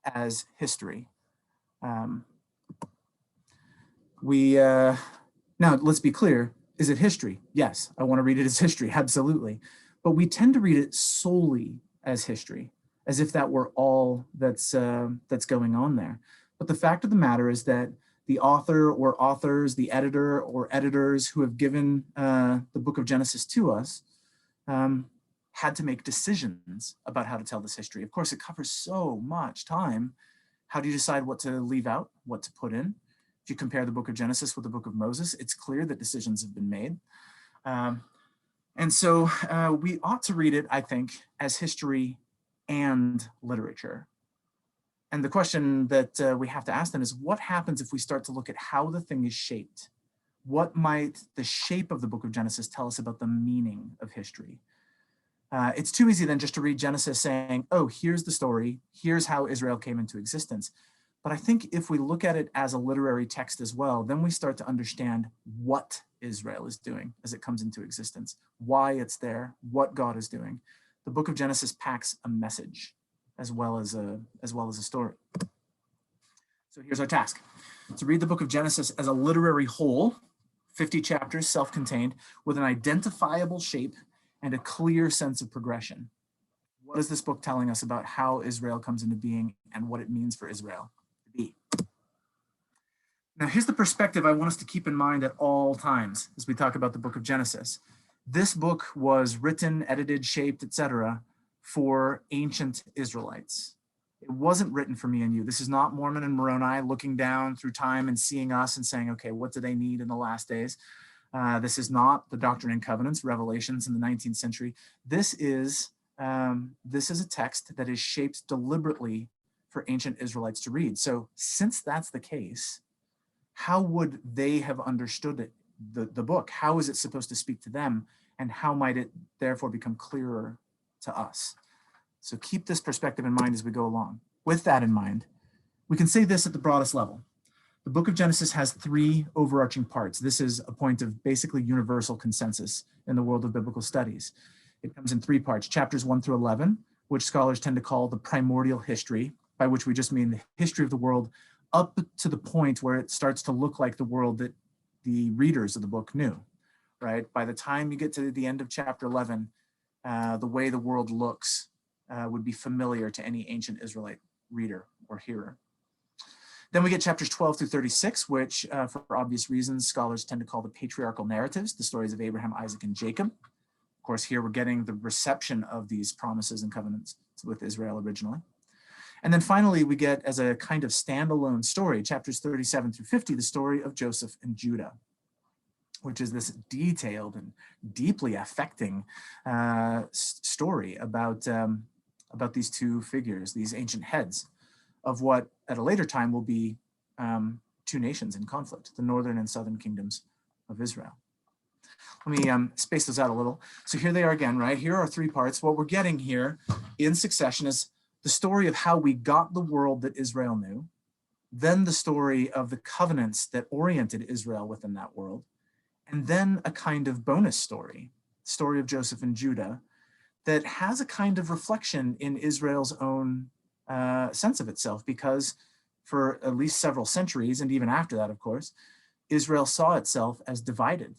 as history. Now, let's be clear. Is it history? Yes, I want to read it as history, absolutely. But we tend to read it solely as history, as if that were all that's going on there. But the fact of the matter is that the author or authors, the editor or editors who have given the book of Genesis to us had to make decisions about how to tell this history. Of course, it covers so much time. How do you decide what to leave out, what to put in? If you compare the book of Genesis with the book of Moses, it's clear that decisions have been made. And so we ought to read it, I think, as history and literature. And the question that we have to ask then is, what happens if we start to look at how the thing is shaped? What might the shape of the book of Genesis tell us about the meaning of history? It's too easy then just to read Genesis saying, oh, here's the story, here's how Israel came into existence. But I think if we look at it as a literary text as well, then we start to understand what Israel is doing as it comes into existence, why it's there, what God is doing. The book of Genesis packs a message as well as a story. So here's our task: to read the book of Genesis as a literary whole, 50 chapters, self-contained, with an identifiable shape and a clear sense of progression. What is this book telling us about how Israel comes into being and what it means for Israel to be? Now, here's the perspective I want us to keep in mind at all times as we talk about the book of Genesis. This book was written, edited, shaped, etc., for ancient Israelites. It wasn't written for me and you. This is not Mormon and Moroni looking down through time and seeing us and saying, okay, what do they need in the last days? This is not the Doctrine and Covenants, Revelations in the 19th century. This is a text that is shaped deliberately for ancient Israelites to read. So since that's the case, how would they have understood it, the book? How is it supposed to speak to them? And how might it therefore become clearer to us? So keep this perspective in mind as we go along. With that in mind, we can say this at the broadest level. The book of Genesis has three overarching parts. This is a point of basically universal consensus in the world of biblical studies. It comes in three parts: chapters 1 through 11, which scholars tend to call the primordial history, by which we just mean the history of the world up to the point where it starts to look like the world that the readers of the book knew, right? By the time you get to the end of chapter 11, the way the world looks would be familiar to any ancient Israelite reader or hearer. Then we get chapters 12 through 36, which for obvious reasons, scholars tend to call the patriarchal narratives, the stories of Abraham, Isaac, and Jacob. Of course, here we're getting the reception of these promises and covenants with Israel originally. And then finally, we get, as a kind of standalone story, chapters 37 through 50, the story of Joseph and Judah, which is this detailed and deeply affecting story about these two figures, these ancient heads of what at a later time will be two nations in conflict, the northern and southern kingdoms of Israel. Let me space those out a little. So here they are again, right? Here are three parts. What we're getting here in succession is the story of how we got the world that Israel knew, then the story of the covenants that oriented Israel within that world, and then a kind of bonus story of Joseph and Judah, that has a kind of reflection in Israel's own sense of itself, because for at least several centuries, and even after that, of course, Israel saw itself as divided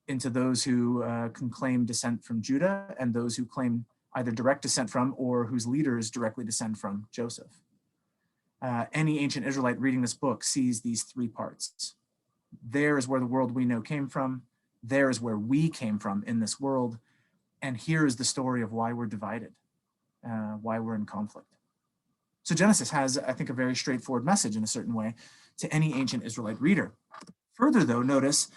into those who can claim descent from Judah and those who claim either direct descent from or whose leaders directly descend from Joseph. Any ancient Israelite reading this book sees these three parts. There is where the world we know came from. There is where we came from in this world. And here is the story of why we're divided, why we're in conflict. So Genesis has, I think, a very straightforward message in a certain way to any ancient Israelite reader. Further, though, notice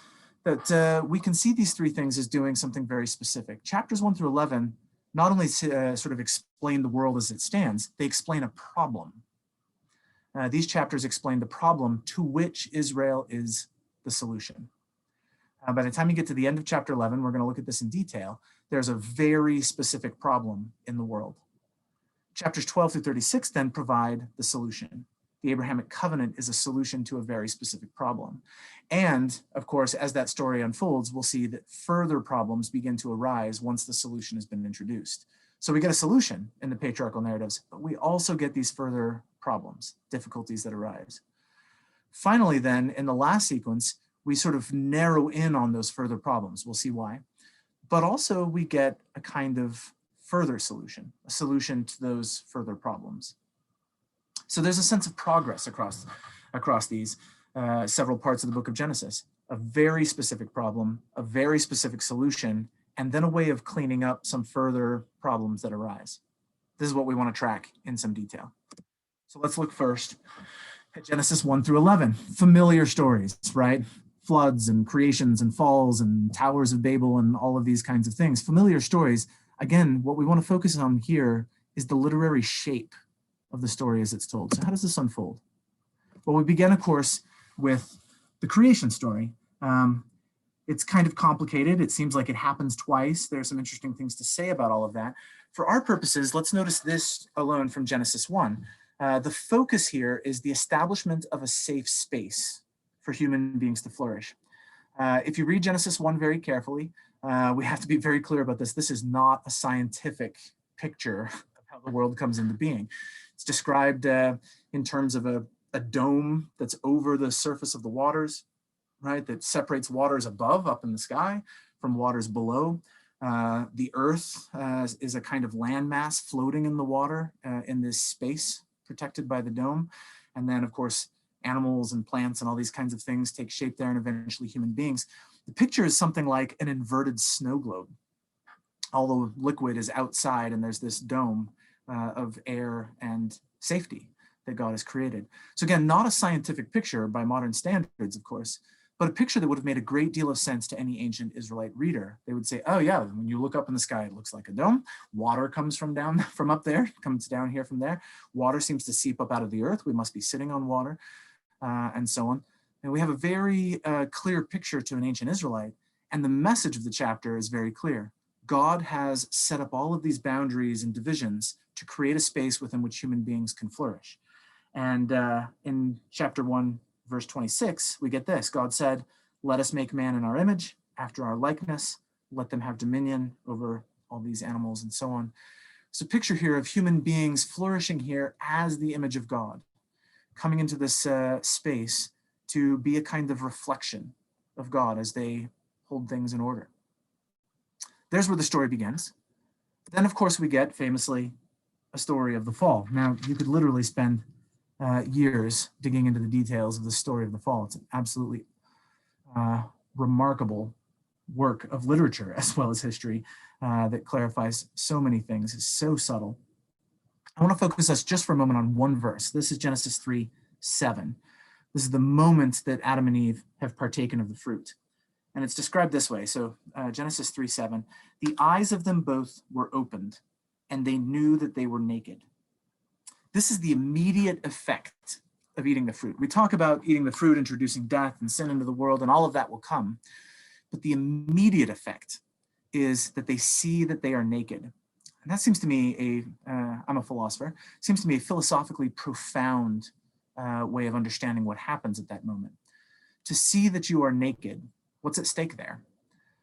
that we can see these three things as doing something very specific. Chapters 1 through 11 not only sort of explain the world as it stands, they explain a problem. These chapters explain the problem to which Israel is the solution. By the time you get to the end of chapter 11, we're going to look at this in detail. There's a very specific problem in the world. Chapters 12 through 36 then provide the solution. The Abrahamic covenant is a solution to a very specific problem. And of course, as that story unfolds, we'll see that further problems begin to arise once the solution has been introduced. So we get a solution in the patriarchal narratives, but we also get these further problems, difficulties that arise. Finally, then, in the last sequence, we sort of narrow in on those further problems. We'll see why. But also we get a kind of further solution, a solution to those further problems. So there's a sense of progress across these several parts of the book of Genesis, a very specific problem, a very specific solution, and then a way of cleaning up some further problems that arise. This is what we want to track in some detail. So let's look first at Genesis 1 through 11, familiar stories, right? Floods and creations and falls and towers of Babel and all of these kinds of things, familiar stories. Again, what we want to focus on here is the literary shape of the story as it's told. So how does this unfold? Well, we begin, of course, with the creation story. It's kind of complicated. It seems like it happens twice. There are some interesting things to say about all of that. For our purposes, let's notice this alone from Genesis 1. The focus here is the establishment of a safe space for human beings to flourish. If you read Genesis 1 very carefully, we have to be very clear about this. This is not a scientific picture of how the world comes into being. It's described in terms of a dome that's over the surface of the waters, right? That separates waters above, up in the sky, from waters below. The earth is a kind of landmass floating in the water in this space protected by the dome. And then, of course, animals and plants and all these kinds of things take shape there, and eventually human beings. The picture is something like an inverted snow globe. All the liquid is outside, and there's this dome of air and safety that God has created. So again, not a scientific picture by modern standards, of course, but a picture that would have made a great deal of sense to any ancient Israelite reader. They would say, oh yeah, when you look up in the sky, it looks like a dome. Water comes from up there, comes down here from there. Water seems to seep up out of the earth. We must be sitting on water, and so on. And we have a very clear picture to an ancient Israelite. And the message of the chapter is very clear. God has set up all of these boundaries and divisions to create a space within which human beings can flourish. And in chapter 1, verse 26, we get this. God said, let us make man in our image, after our likeness. Let them have dominion over all these animals and so on. So picture here of human beings flourishing here as the image of God, coming into this space to be a kind of reflection of God as they hold things in order. There's where the story begins. Then, of course, we get famously a story of the fall. Now, you could literally spend years digging into the details of the story of the fall. It's an absolutely remarkable work of literature as well as history that clarifies so many things. It's so subtle. I want to focus us just for a moment on one verse. This is Genesis 3:7. This is the moment that Adam and Eve have partaken of the fruit. And it's described this way. So Genesis 3:7, the eyes of them both were opened, and they knew that they were naked. This is the immediate effect of eating the fruit. We talk about eating the fruit, introducing death and sin into the world, and all of that will come. But the immediate effect is that they see that they are naked. And that seems to me I'm a philosopher, seems to me a philosophically profound way of understanding what happens at that moment. To see that you are naked, what's at stake there?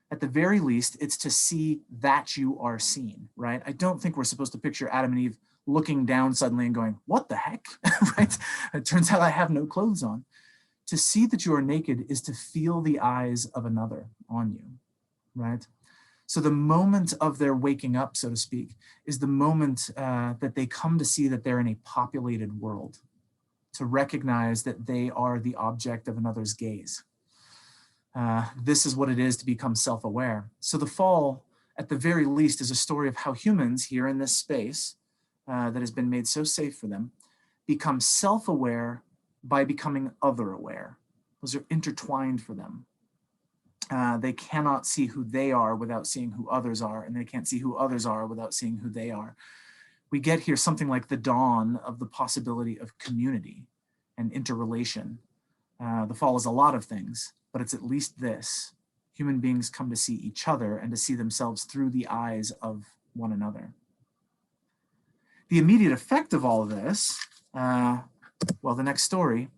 At the very least, it's to see that you are seen, right? I don't think we're supposed to picture Adam and Eve looking down suddenly and going, what the heck, right? It turns out I have no clothes on. To see that you are naked is to feel the eyes of another on you, right? So the moment of their waking up, so to speak, is the moment that they come to see that they're in a populated world, to recognize that they are the object of another's gaze. This is what it is to become self-aware. So the fall, at the very least, is a story of how humans here in this space that has been made so safe for them become self-aware by becoming other-aware. Those are intertwined for them. They cannot see who they are without seeing who others are, and they can't see who others are without seeing who they are. We get here something like the dawn of the possibility of community and interrelation. The fall is a lot of things, but it's at least this. Human beings come to see each other and to see themselves through the eyes of one another. The immediate effect of all of this, well, the next story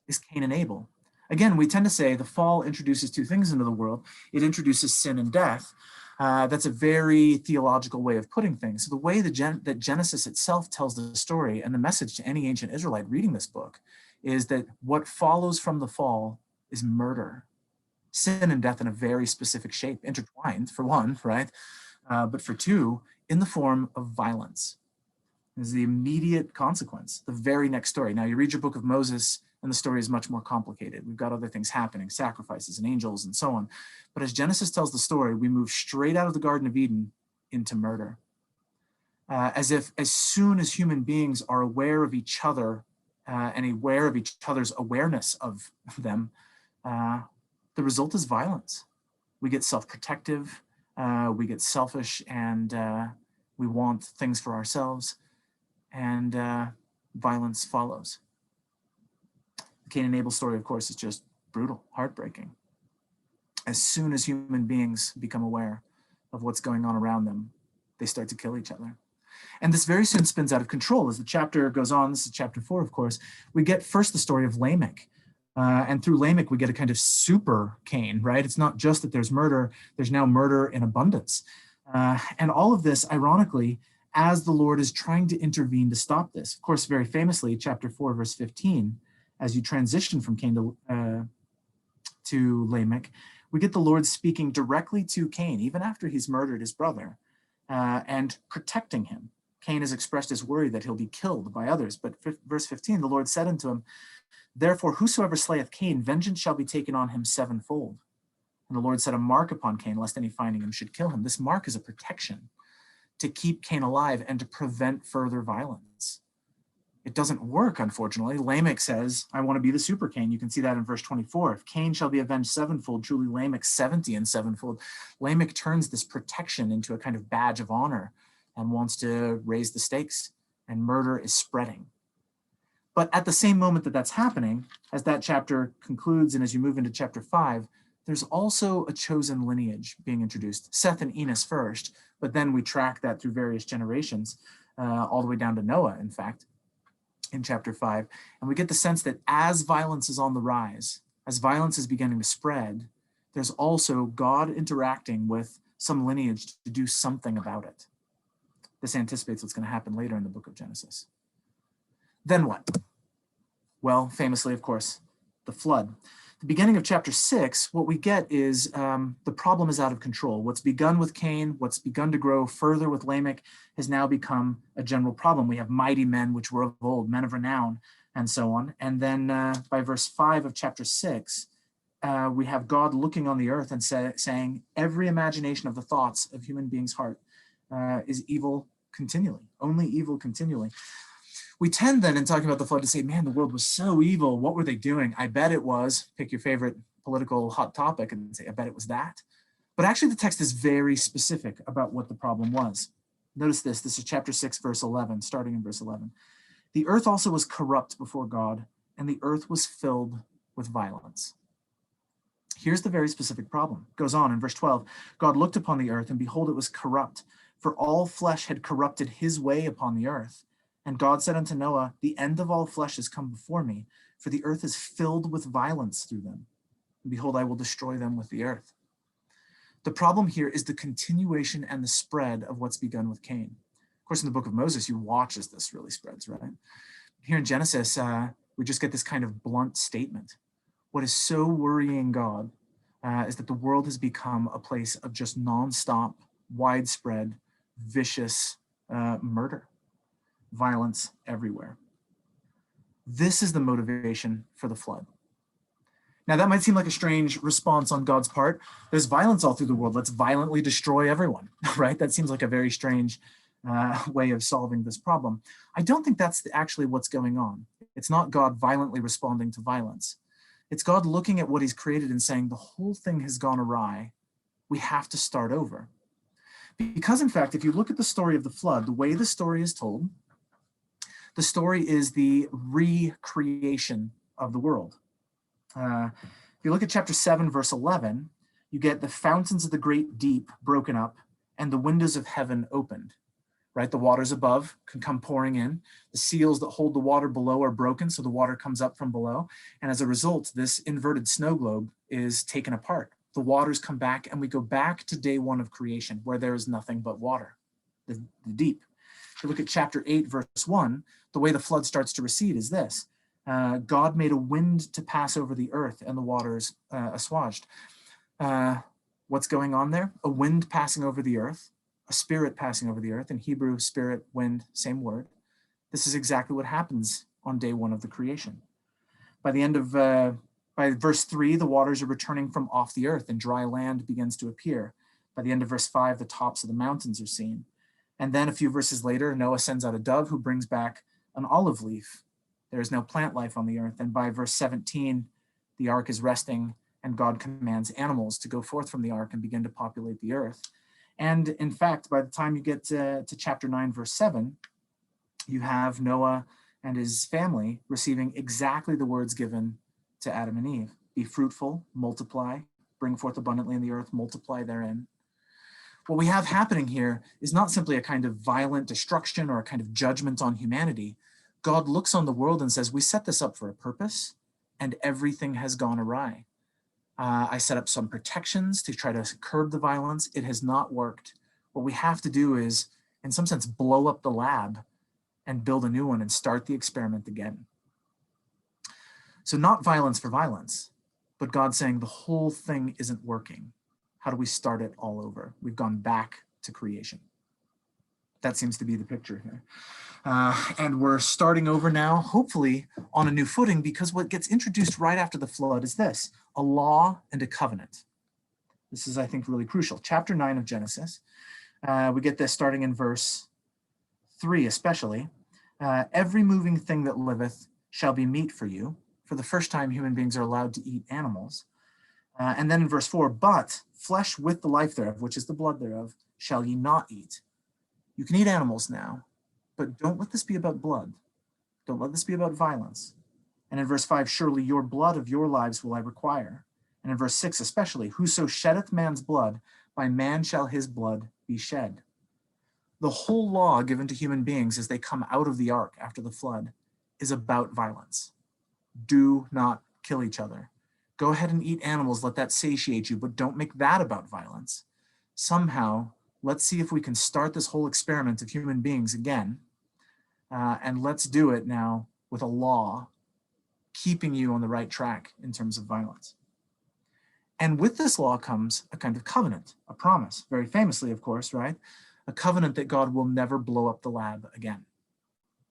is Cain and Abel. Again, we tend to say the fall introduces two things into the world. It introduces sin and death. That's a very theological way of putting things. So the way that Genesis itself tells the story, and the message to any ancient Israelite reading this book, is that what follows from the fall is murder, sin and death in a very specific shape, intertwined for one, right? But for two, in the form of violence. Is the immediate consequence, the very next story. Now you read your book of Moses and the story is much more complicated. We've got other things happening, sacrifices and angels and so on. But as Genesis tells the story, we move straight out of the Garden of Eden into murder. As if as soon as human beings are aware of each other and aware of each other's awareness of them, the result is violence. We get self-protective, we get selfish, and we want things for ourselves. And violence follows. The Cain and Abel story, of course, is just brutal, heartbreaking. As soon as human beings become aware of what's going on around them, they start to kill each other. And this very soon spins out of control. As the chapter goes on, this is chapter 4, of course, we get first the story of Lamech. And through Lamech, we get a kind of super Cain, right? It's not just that there's murder, there's now murder in abundance. And all of this, ironically, as the Lord is trying to intervene to stop this. Of course, very famously, chapter 4, verse 15, as you transition from Cain to Lamech, we get the Lord speaking directly to Cain, even after he's murdered his brother, and protecting him. Cain has expressed his worry that he'll be killed by others, but verse 15, the Lord said unto him, therefore, whosoever slayeth Cain, vengeance shall be taken on him sevenfold. And the Lord set a mark upon Cain, lest any finding him should kill him. This mark is a protection to keep Cain alive and to prevent further violence. It doesn't work, unfortunately. Lamech says, I want to be the super Cain. You can see that in verse 24. If Cain shall be avenged sevenfold, truly Lamech 70 and sevenfold. Lamech turns this protection into a kind of badge of honor and wants to raise the stakes, and murder is spreading. But at the same moment that that's happening, as that chapter concludes and as you move into chapter 5, there's also a chosen lineage being introduced. Seth and Enos first, but then we track that through various generations, all the way down to Noah, in fact, in chapter 5. And we get the sense that as violence is on the rise, as violence is beginning to spread, there's also God interacting with some lineage to do something about it. This anticipates what's going to happen later in the book of Genesis. Then what? Well, famously, of course, the flood. The beginning of chapter 6, what we get is the problem is out of control. What's begun with Cain, what's begun to grow further with Lamech, has now become a general problem. We have mighty men, which were of old, men of renown, and so on. And then by verse 5 of chapter 6, we have God looking on the earth and saying, every imagination of the thoughts of human beings' heart is evil continually, only evil continually. We tend then, in talking about the flood, to say, man, the world was so evil. What were they doing? I bet it was, pick your favorite political hot topic and say, I bet it was that. But actually the text is very specific about what the problem was. Notice this is chapter 6, verse 11, starting in verse 11. The earth also was corrupt before God, and the earth was filled with violence. Here's the very specific problem. It goes on in verse 12. God looked upon the earth, and behold, it was corrupt, for all flesh had corrupted his way upon the earth. And God said unto Noah, the end of all flesh is come before me, for the earth is filled with violence through them. And behold, I will destroy them with the earth. The problem here is the continuation and the spread of what's begun with Cain. Of course, in the book of Moses, you watch as this really spreads, right? Here in Genesis, we just get this kind of blunt statement. What is so worrying God is that the world has become a place of just nonstop, widespread, vicious murder. Violence everywhere. This is the motivation for the flood. Now, that might seem like a strange response on God's part. There's violence all through the world. Let's violently destroy everyone, right? That seems like a very strange way of solving this problem. I don't think that's actually what's going on. It's not God violently responding to violence. It's God looking at what he's created and saying, the whole thing has gone awry. We have to start over. Because, in fact, if you look at the story of the flood, the way the story is told, the story is the recreation of the world. If you look at chapter 7, verse 11, you get the fountains of the great deep broken up and the windows of heaven opened, right? The waters above can come pouring in. The seals that hold the water below are broken, so the water comes up from below. And as a result, this inverted snow globe is taken apart. the waters come back, and we go back to day one of creation, where there is nothing but water, the deep. If you look at chapter 8, verse 1, the way the flood starts to recede is this. God made a wind to pass over the earth, and the waters assuaged. What's going on there? A wind passing over the earth, a spirit passing over the earth. In Hebrew, spirit, wind, same word. This is exactly what happens on day one of the creation. By the end of, by verse 3, the waters are returning from off the earth, and dry land begins to appear. By the end of verse 5, the tops of the mountains are seen. And then a few verses later, Noah sends out a dove who brings back an olive leaf. There is no plant life on the earth. And by verse 17, the ark is resting, and God commands animals to go forth from the ark and begin to populate the earth. And in fact, by the time you get to chapter 9, verse 7, you have Noah and his family receiving exactly the words given to Adam and Eve. Be fruitful, multiply, bring forth abundantly in the earth, multiply therein. What we have happening here is not simply a kind of violent destruction or a kind of judgment on humanity. God looks on the world and says, we set this up for a purpose, and everything has gone awry. I set up some protections to try to curb the violence. It has not worked. What we have to do is, in some sense, blow up the lab and build a new one and start the experiment again. So not violence for violence, but God saying the whole thing isn't working. How do we start it all over? We've gone back to creation. That seems to be the picture here. And we're starting over now, hopefully on a new footing, because what gets introduced right after the flood is this: a law and a covenant. This is, I think, really crucial. Chapter 9 of Genesis, we get this starting in verse 3 especially. Every moving thing that liveth shall be meat for you. For the first time, human beings are allowed to eat animals. And then in verse 4, but flesh with the life thereof, which is the blood thereof, shall ye not eat. You can eat animals now, but don't let this be about blood. Don't let this be about violence. And in verse 5, surely your blood of your lives will I require. And in verse 6 especially, whoso sheddeth man's blood, by man shall his blood be shed. The whole law given to human beings as they come out of the ark after the flood is about violence. Do not kill each other. Go ahead and eat animals, let that satiate you, but don't make that about violence. Somehow, let's see if we can start this whole experiment of human beings again, and let's do it now with a law keeping you on the right track in terms of violence. And with this law comes a kind of covenant, a promise, very famously, of course, right? A covenant that God will never blow up the lab again.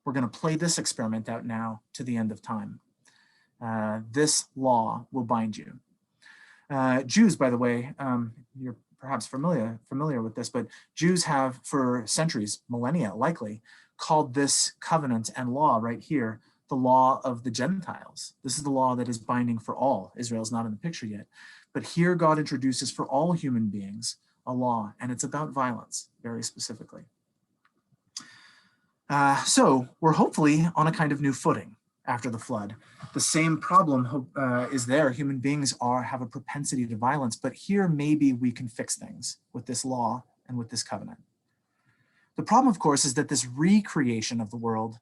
We're going to play this experiment out now to the end of time. This law will bind you. Jews, by the way, you're perhaps familiar with this, but Jews have for centuries, millennia likely, called this covenant and law right here the law of the Gentiles. This is the law that is binding for all. Israel's not in the picture yet. But here God introduces for all human beings a law, and it's about violence, very specifically. So we're hopefully on a kind of new footing after the flood. The same problem is there. Human beings have a propensity to violence, but here maybe we can fix things with this law and with this covenant. The problem, of course, is that this recreation of the world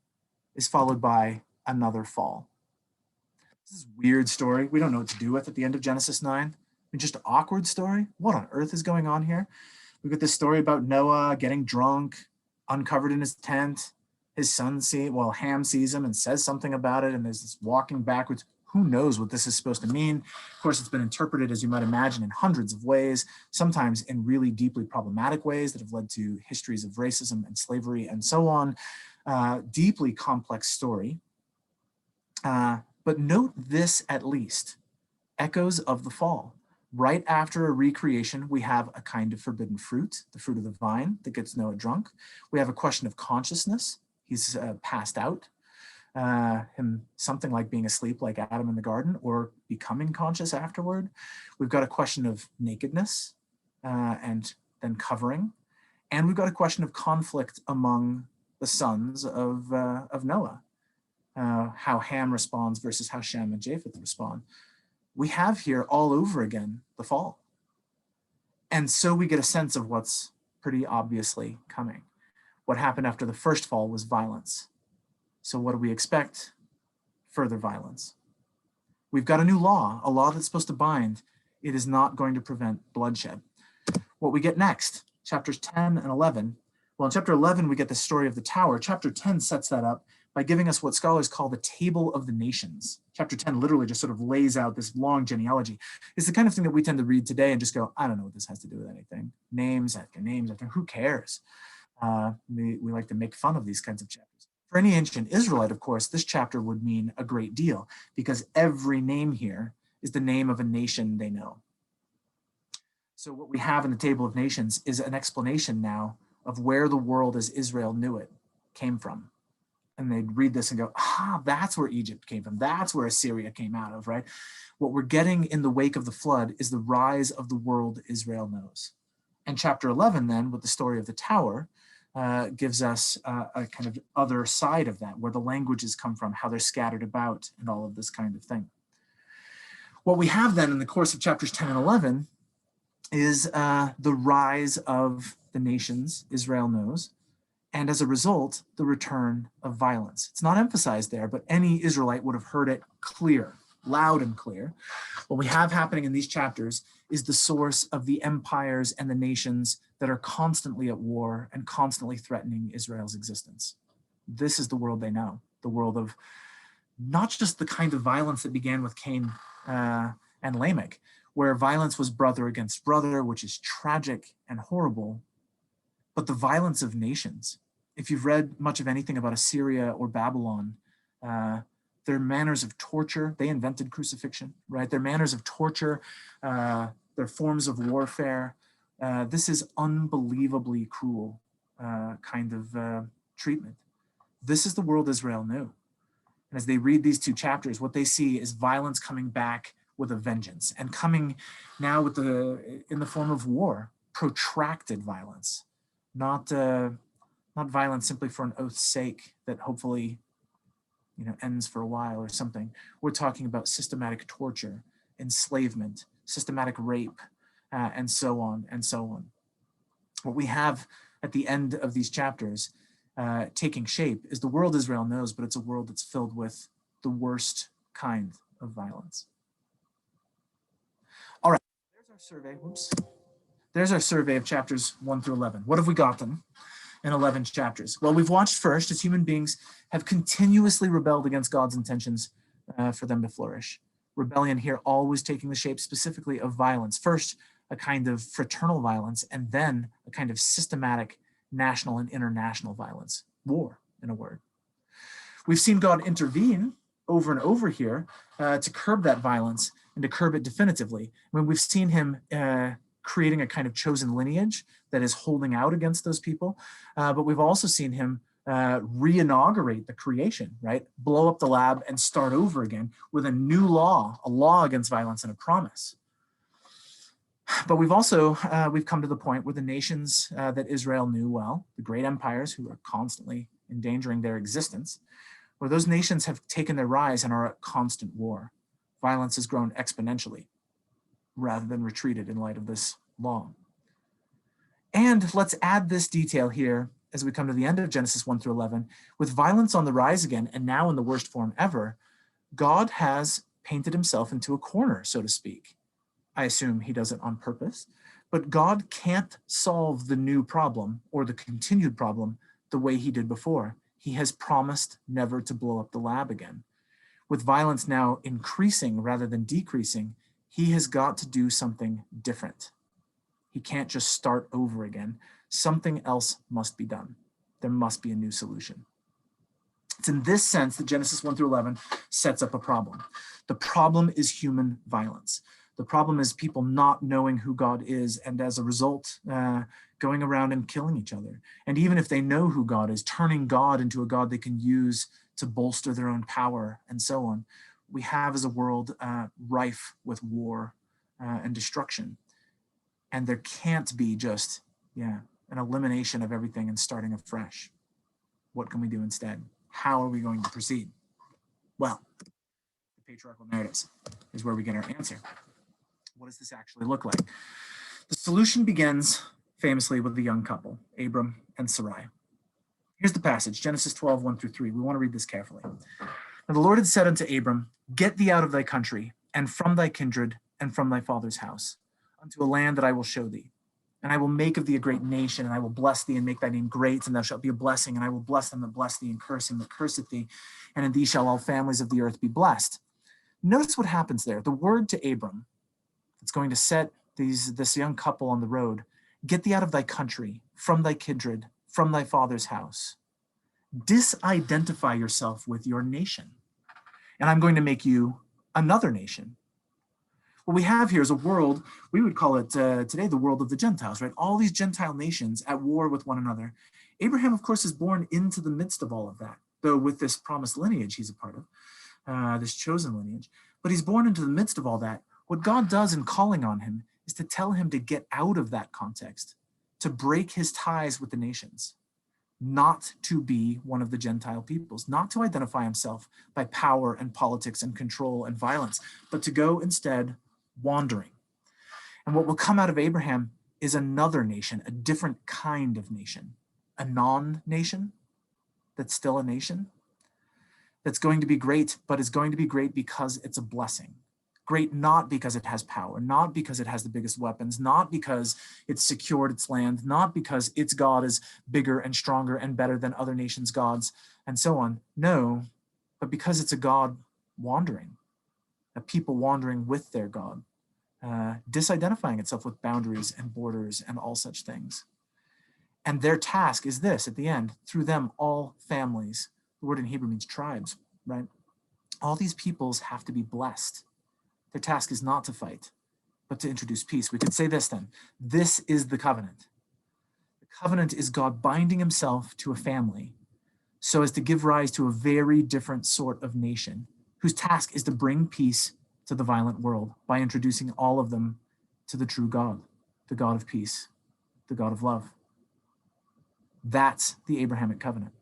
is followed by another fall. This is a weird story. We don't know what to do with at the end of Genesis 9. I mean, just an awkward story. What on earth is going on here? We've got this story about Noah getting drunk, uncovered in his tent. His son Ham sees him and says something about it, and there's this walking backwards. Who knows what this is supposed to mean? Of course, it's been interpreted, as you might imagine, in hundreds of ways, sometimes in really deeply problematic ways that have led to histories of racism and slavery and so on. Deeply complex story. But note this at least, echoes of the fall. Right after a recreation, we have a kind of forbidden fruit, the fruit of the vine that gets Noah drunk. We have a question of consciousness. He's passed out. Him something like being asleep like Adam in the garden or becoming conscious afterward. We've got a question of nakedness and then covering. And we've got a question of conflict among the sons of Noah. How Ham responds versus how Shem and Japheth respond. We have here all over again the fall. And so we get a sense of what's pretty obviously coming. What happened after the first fall was violence. So what do we expect? Further violence. We've got a new law, a law that's supposed to bind. It is not going to prevent bloodshed. What we get next, chapters 10 and 11. Well, in chapter 11, we get the story of the tower. Chapter 10 sets that up by giving us what scholars call the table of the nations. Chapter 10 literally just sort of lays out this long genealogy. It's the kind of thing that we tend to read today and just go, I don't know what this has to do with anything. Names after names after, who cares? We like to make fun of these kinds of chapters. For any ancient Israelite, of course, this chapter would mean a great deal because every name here is the name of a nation they know. So what we have in the table of nations is an explanation now of where the world as Israel knew it came from. And they'd read this and go, that's where Egypt came from. That's where Assyria came out of, right? What we're getting in the wake of the flood is the rise of the world Israel knows. And chapter 11 then, with the story of the tower, gives us a kind of other side of that, where the languages come from, how they're scattered about, and all of this kind of thing. What we have then in the course of chapters 10 and 11 is the rise of the nations Israel knows, and as a result, the return of violence. It's not emphasized there, but any Israelite would have heard it clear, loud and clear. What we have happening in these chapters is the source of the empires and the nations that are constantly at war and constantly threatening Israel's existence. This is the world they know, the world of not just the kind of violence that began with Cain and Lamech, where violence was brother against brother, which is tragic and horrible, but the violence of nations. If you've read much of anything about Assyria or Babylon, their manners of torture, they invented crucifixion, right? Their manners of torture, their forms of warfare, this is unbelievably cruel kind of treatment. This is the world Israel knew. And as they read these two chapters, what they see is violence coming back with a vengeance, and coming now with in the form of war, protracted violence, not violence simply for an oath's sake that hopefully ends for a while or something. We're talking about systematic torture, enslavement, systematic rape, and so on and so on. What we have at the end of these chapters taking shape is the world Israel knows, but it's a world that's filled with the worst kind of violence. All right, there's our survey. Whoops. There's our survey of chapters 1 through 11. What have we got then in 11 chapters? Well, we've watched first as human beings have continuously rebelled against God's intentions for them to flourish. Rebellion here always taking the shape specifically of violence. First, a kind of fraternal violence, and then a kind of systematic national and international violence. War, in a word. We've seen God intervene over and over here to curb that violence and to curb it definitively. I mean, we've seen him creating a kind of chosen lineage that is holding out against those people, but we've also seen him re-inaugurate the creation, right? Blow up the lab and start over again with a new law, a law against violence and a promise. But we've also, we've come to the point where the nations that Israel knew well, the great empires who are constantly endangering their existence, where those nations have taken their rise and are at constant war. Violence has grown exponentially rather than retreated in light of this law. And let's add this detail here as we come to the end of Genesis 1 through 11. With violence on the rise again, and now in the worst form ever, God has painted himself into a corner, so to speak. I assume he does it on purpose, but God can't solve the new problem or the continued problem the way he did before. He has promised never to blow up the lab again. With violence now increasing rather than decreasing, he has got to do something different. He can't just start over again. Something else must be done. There must be a new solution. It's in this sense that Genesis 1 through 11 sets up a problem. The problem is human violence. The problem is people not knowing who God is, and as a result, going around and killing each other. And even if they know who God is, turning God into a God they can use to bolster their own power and so on. We have as a world rife with war and destruction. And there can't be just, an elimination of everything and starting afresh. What can we do instead? How are we going to proceed? Well, the patriarchal narratives is where we get our answer. What does this actually look like? The solution begins famously with the young couple, Abram and Sarai. Here's the passage, Genesis 12, 1 through 3. We want to read this carefully. Now the Lord had said unto Abram, get thee out of thy country, and from thy kindred, and from thy father's house, unto a land that I will show thee. And I will make of thee a great nation, and I will bless thee and make thy name great, and thou shalt be a blessing, and I will bless them that bless thee, and curse him that curseth thee, and in thee shall all families of the earth be blessed. Notice what happens there. The word to Abram, it's going to set this young couple on the road. Get thee out of thy country, from thy kindred, from thy father's house. Disidentify yourself with your nation, and I'm going to make you another nation. What we have here is a world, we would call it today the world of the Gentiles, right? All these Gentile nations at war with one another. Abraham, of course, is born into the midst of all of that, though with this promised lineage he's a part of, this chosen lineage. But he's born into the midst of all that. What God does in calling on him is to tell him to get out of that context, to break his ties with the nations, not to be one of the Gentile peoples, not to identify himself by power and politics and control and violence, but to go instead wandering. And what will come out of Abraham is another nation, a different kind of nation, a non-nation that's still a nation, that's going to be great, but is going to be great because it's a blessing. Great not because it has power, not because it has the biggest weapons, not because it's secured its land, not because its God is bigger and stronger and better than other nations' gods, and so on. No, but because it's a God wandering, a people wandering with their God, disidentifying itself with boundaries and borders and all such things. And their task is this, at the end, through them all families, the word in Hebrew means tribes, right? All these peoples have to be blessed. Their task is not to fight, but to introduce peace. We could say this then, this is the covenant. The covenant is God binding himself to a family so as to give rise to a very different sort of nation whose task is to bring peace to the violent world by introducing all of them to the true God, the God of peace, the God of love. That's the Abrahamic covenant.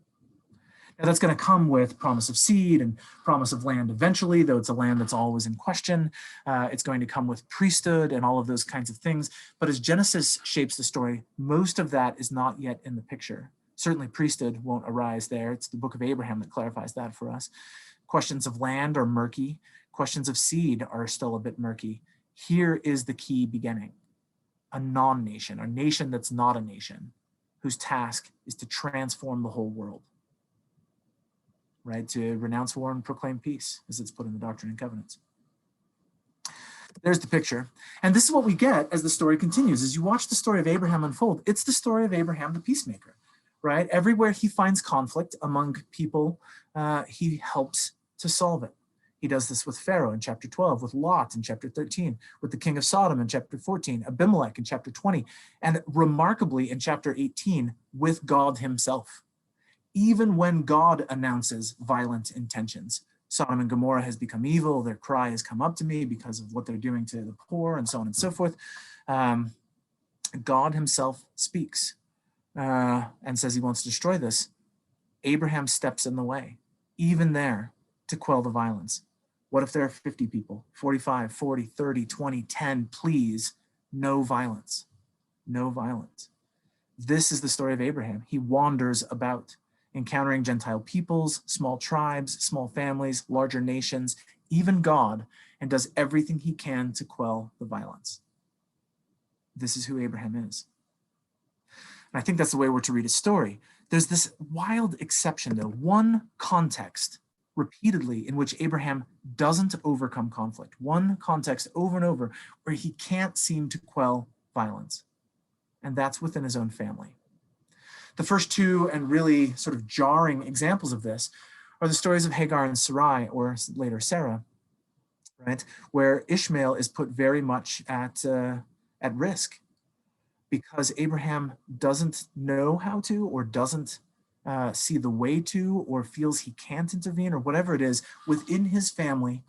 Now that's going to come with promise of seed and promise of land eventually, though it's a land that's always in question. It's going to come with priesthood and all of those kinds of things. But as Genesis shapes the story, most of that is not yet in the picture. Certainly priesthood won't arise there. It's the book of Abraham that clarifies that for us. Questions of land are murky. Questions of seed are still a bit murky. Here is the key beginning. A non-nation, a nation that's not a nation, whose task is to transform the whole world. Right, to renounce war and proclaim peace, as it's put in the Doctrine and Covenants. There's the picture. And this is what we get as the story continues. As you watch the story of Abraham unfold, it's the story of Abraham the peacemaker, right? Everywhere he finds conflict among people, he helps to solve it. He does this with Pharaoh in chapter 12, with Lot in chapter 13, with the king of Sodom in chapter 14, Abimelech in chapter 20, and remarkably in chapter 18, with God himself. Even when God announces violent intentions, Sodom and Gomorrah has become evil, their cry has come up to me because of what they're doing to the poor, and so on and so forth. God himself speaks and says he wants to destroy this. Abraham steps in the way, even there, to quell the violence. What if there are 50 people, 45, 40, 30, 20, 10? Please, no violence. No violence. This is the story of Abraham. He wanders about, encountering Gentile peoples, small tribes, small families, larger nations, even God, and does everything he can to quell the violence. This is who Abraham is. And I think that's the way we're to read his story. There's this wild exception, though, one context repeatedly in which Abraham doesn't overcome conflict, one context over and over where he can't seem to quell violence, and that's within his own family. The first two and really sort of jarring examples of this are the stories of Hagar and Sarai, or later Sarah, right? Where Ishmael is put very much at risk because Abraham doesn't know how to, or doesn't see the way to, or feels he can't intervene, or whatever it is. Within his family,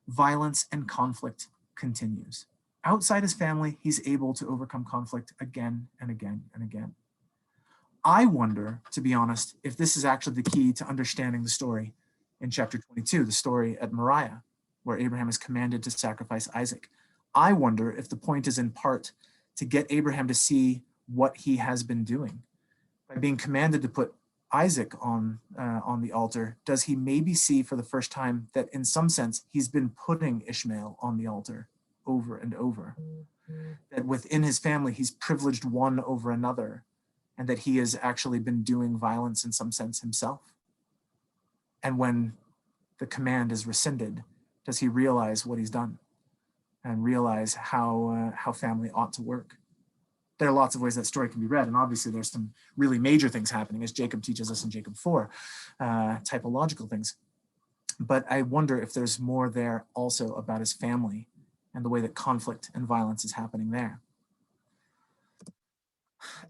violence and conflict continues. Outside his family, he's able to overcome conflict again and again and again. I wonder, to be honest, if this is actually the key to understanding the story in chapter 22, the story at Moriah, where Abraham is commanded to sacrifice Isaac. I wonder if the point is in part to get Abraham to see what he has been doing. By being commanded to put Isaac on the altar, does he maybe see for the first time that in some sense he's been putting Ishmael on the altar over and over. That within his family, he's privileged one over another, and that he has actually been doing violence in some sense himself. And when the command is rescinded, does he realize what he's done and realize how family ought to work? There are lots of ways that story can be read, and obviously there's some really major things happening, as Jacob teaches us in Jacob 4, typological things. But I wonder if there's more there also about his family and the way that conflict and violence is happening there.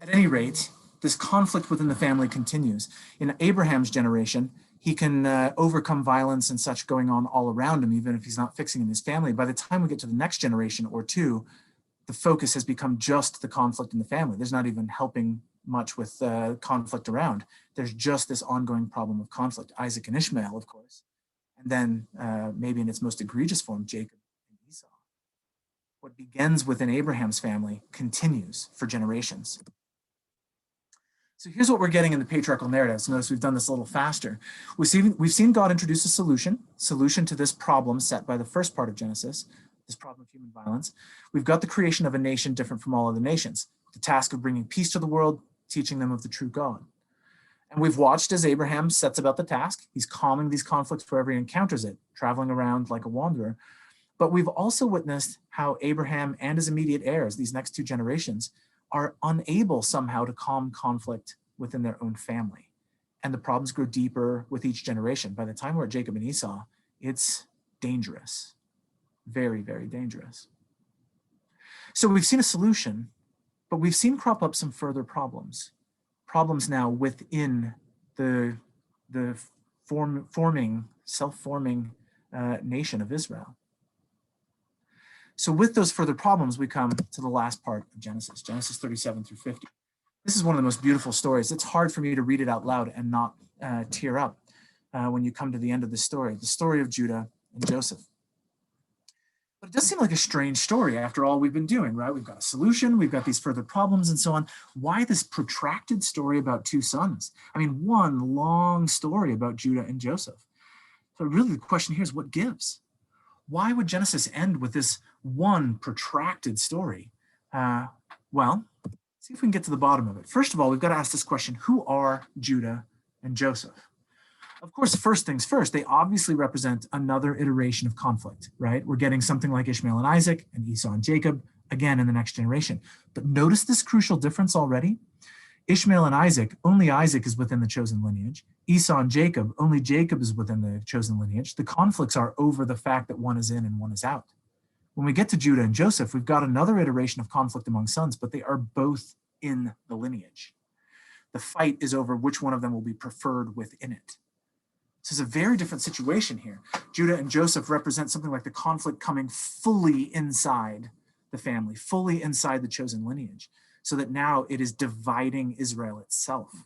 At any rate, this conflict within the family continues. In Abraham's generation, he can overcome violence and such going on all around him, even if he's not fixing in his family. By the time we get to the next generation or two, the focus has become just the conflict in the family. There's not even helping much with conflict around. There's just this ongoing problem of conflict. Isaac and Ishmael, of course. And then maybe in its most egregious form, Jacob and Esau. What begins within Abraham's family continues for generations. So here's what we're getting in the patriarchal narratives. Notice we've done this a little faster. We've seen God introduce a solution to this problem set by the first part of Genesis, this problem of human violence. We've got the creation of a nation different from all other nations, the task of bringing peace to the world, teaching them of the true God. And we've watched as Abraham sets about the task. He's calming these conflicts wherever he encounters it, traveling around like a wanderer. But we've also witnessed how Abraham and his immediate heirs, these next two generations, are unable somehow to calm conflict within their own family. And the problems grow deeper with each generation. By the time we're at Jacob and Esau, it's dangerous. Very, very dangerous. So we've seen a solution, but we've seen crop up some further problems. Problems now within the self-forming nation of Israel. So with those further problems, we come to the last part of Genesis, Genesis 37 through 50. This is one of the most beautiful stories. It's hard for me to read it out loud and not tear up when you come to the end of the story of Judah and Joseph. But it does seem like a strange story after all we've been doing, right? We've got a solution, we've got these further problems and so on. Why this protracted story about two sons? I mean, one long story about Judah and Joseph. So really the question here is what gives? Why would Genesis end with this one protracted story? Well, see if we can get to the bottom of it. First of all, we've got to ask this question, who are Judah and Joseph? Of course, first things first, they obviously represent another iteration of conflict, right? We're getting something like Ishmael and Isaac and Esau and Jacob, again in the next generation. But notice this crucial difference already. Ishmael and Isaac, only Isaac is within the chosen lineage. Esau and Jacob, only Jacob is within the chosen lineage. The conflicts are over the fact that one is in and one is out. When we get to Judah and Joseph, we've got another iteration of conflict among sons, but they are both in the lineage. The fight is over which one of them will be preferred within it. This is a very different situation here. Judah and Joseph represent something like the conflict coming fully inside the family, fully inside the chosen lineage, so that now it is dividing Israel itself.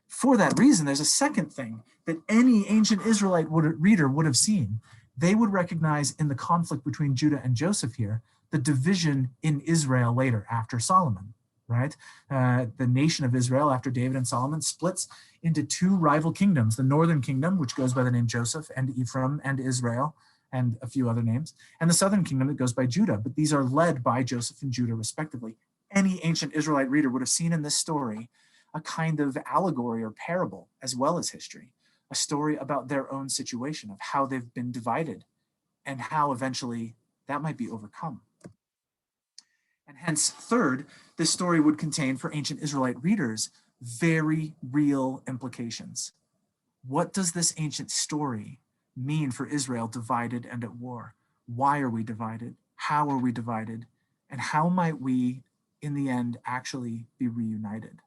For that reason, there's a second thing that any ancient Israelite reader would have seen. They would recognize in the conflict between Judah and Joseph here, the division in Israel later after Solomon, right? The nation of Israel after David and Solomon splits into two rival kingdoms, the northern kingdom, which goes by the name Joseph and Ephraim and Israel and a few other names, and the southern kingdom that goes by Judah, but these are led by Joseph and Judah respectively. Any ancient Israelite reader would have seen in this story a kind of allegory or parable as well as history, a story about their own situation, of how they've been divided and how eventually that might be overcome. And hence, third, this story would contain for ancient Israelite readers very real implications. What does this ancient story mean for Israel divided and at war? Why are we divided? How are we divided? And how might we, in the end, actually be reunited?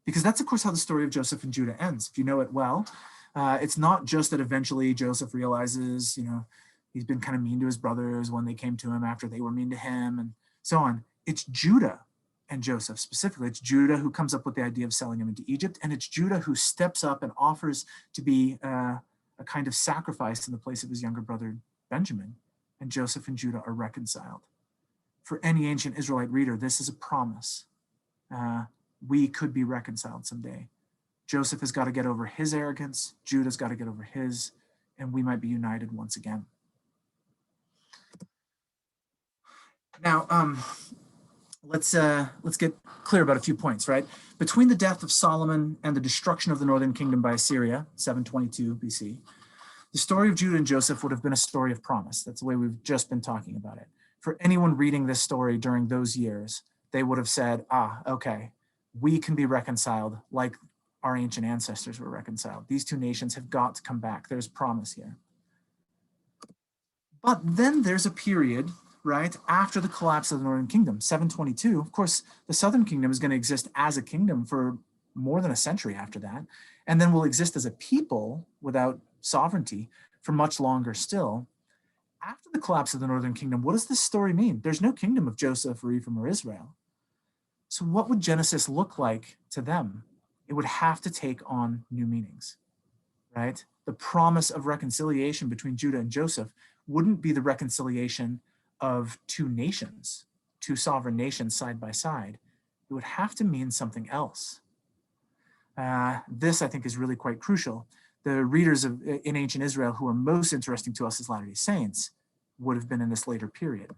Because that's, of course, how the story of Joseph and Judah ends. If you know it well, it's not just that eventually Joseph realizes, he's been kind of mean to his brothers when they came to him after they were mean to him and so on. It's Judah and Joseph specifically. It's Judah who comes up with the idea of selling him into Egypt, and it's Judah who steps up and offers to be a kind of sacrifice in the place of his younger brother Benjamin, and Joseph and Judah are reconciled. For any ancient Israelite reader, this is a promise. We could be reconciled someday. Joseph has got to get over his arrogance, Judah's got to get over his, and we might be united once again. Now, let's get clear about a few points, right? Between the death of Solomon and the destruction of the northern kingdom by Assyria, 722 BC, the story of Judah and Joseph would have been a story of promise. That's the way we've just been talking about it. For anyone reading this story during those years, they would have said, okay, we can be reconciled like our ancient ancestors were reconciled. These two nations have got to come back. There's promise here. But then there's a period, right, after the collapse of the northern kingdom, 722. Of course, the southern kingdom is going to exist as a kingdom for more than a century after that, and then will exist as a people without sovereignty for much longer still. After the collapse of the northern kingdom, what does this story mean? There's no kingdom of Joseph or Ephraim or Israel. So what would Genesis look like to them? It would have to take on new meanings, right? The promise of reconciliation between Judah and Joseph wouldn't be the reconciliation of two nations, two sovereign nations side by side. It would have to mean something else. This, I think, is really quite crucial. The readers in ancient Israel who are most interesting to us as Latter-day Saints would have been in this later period.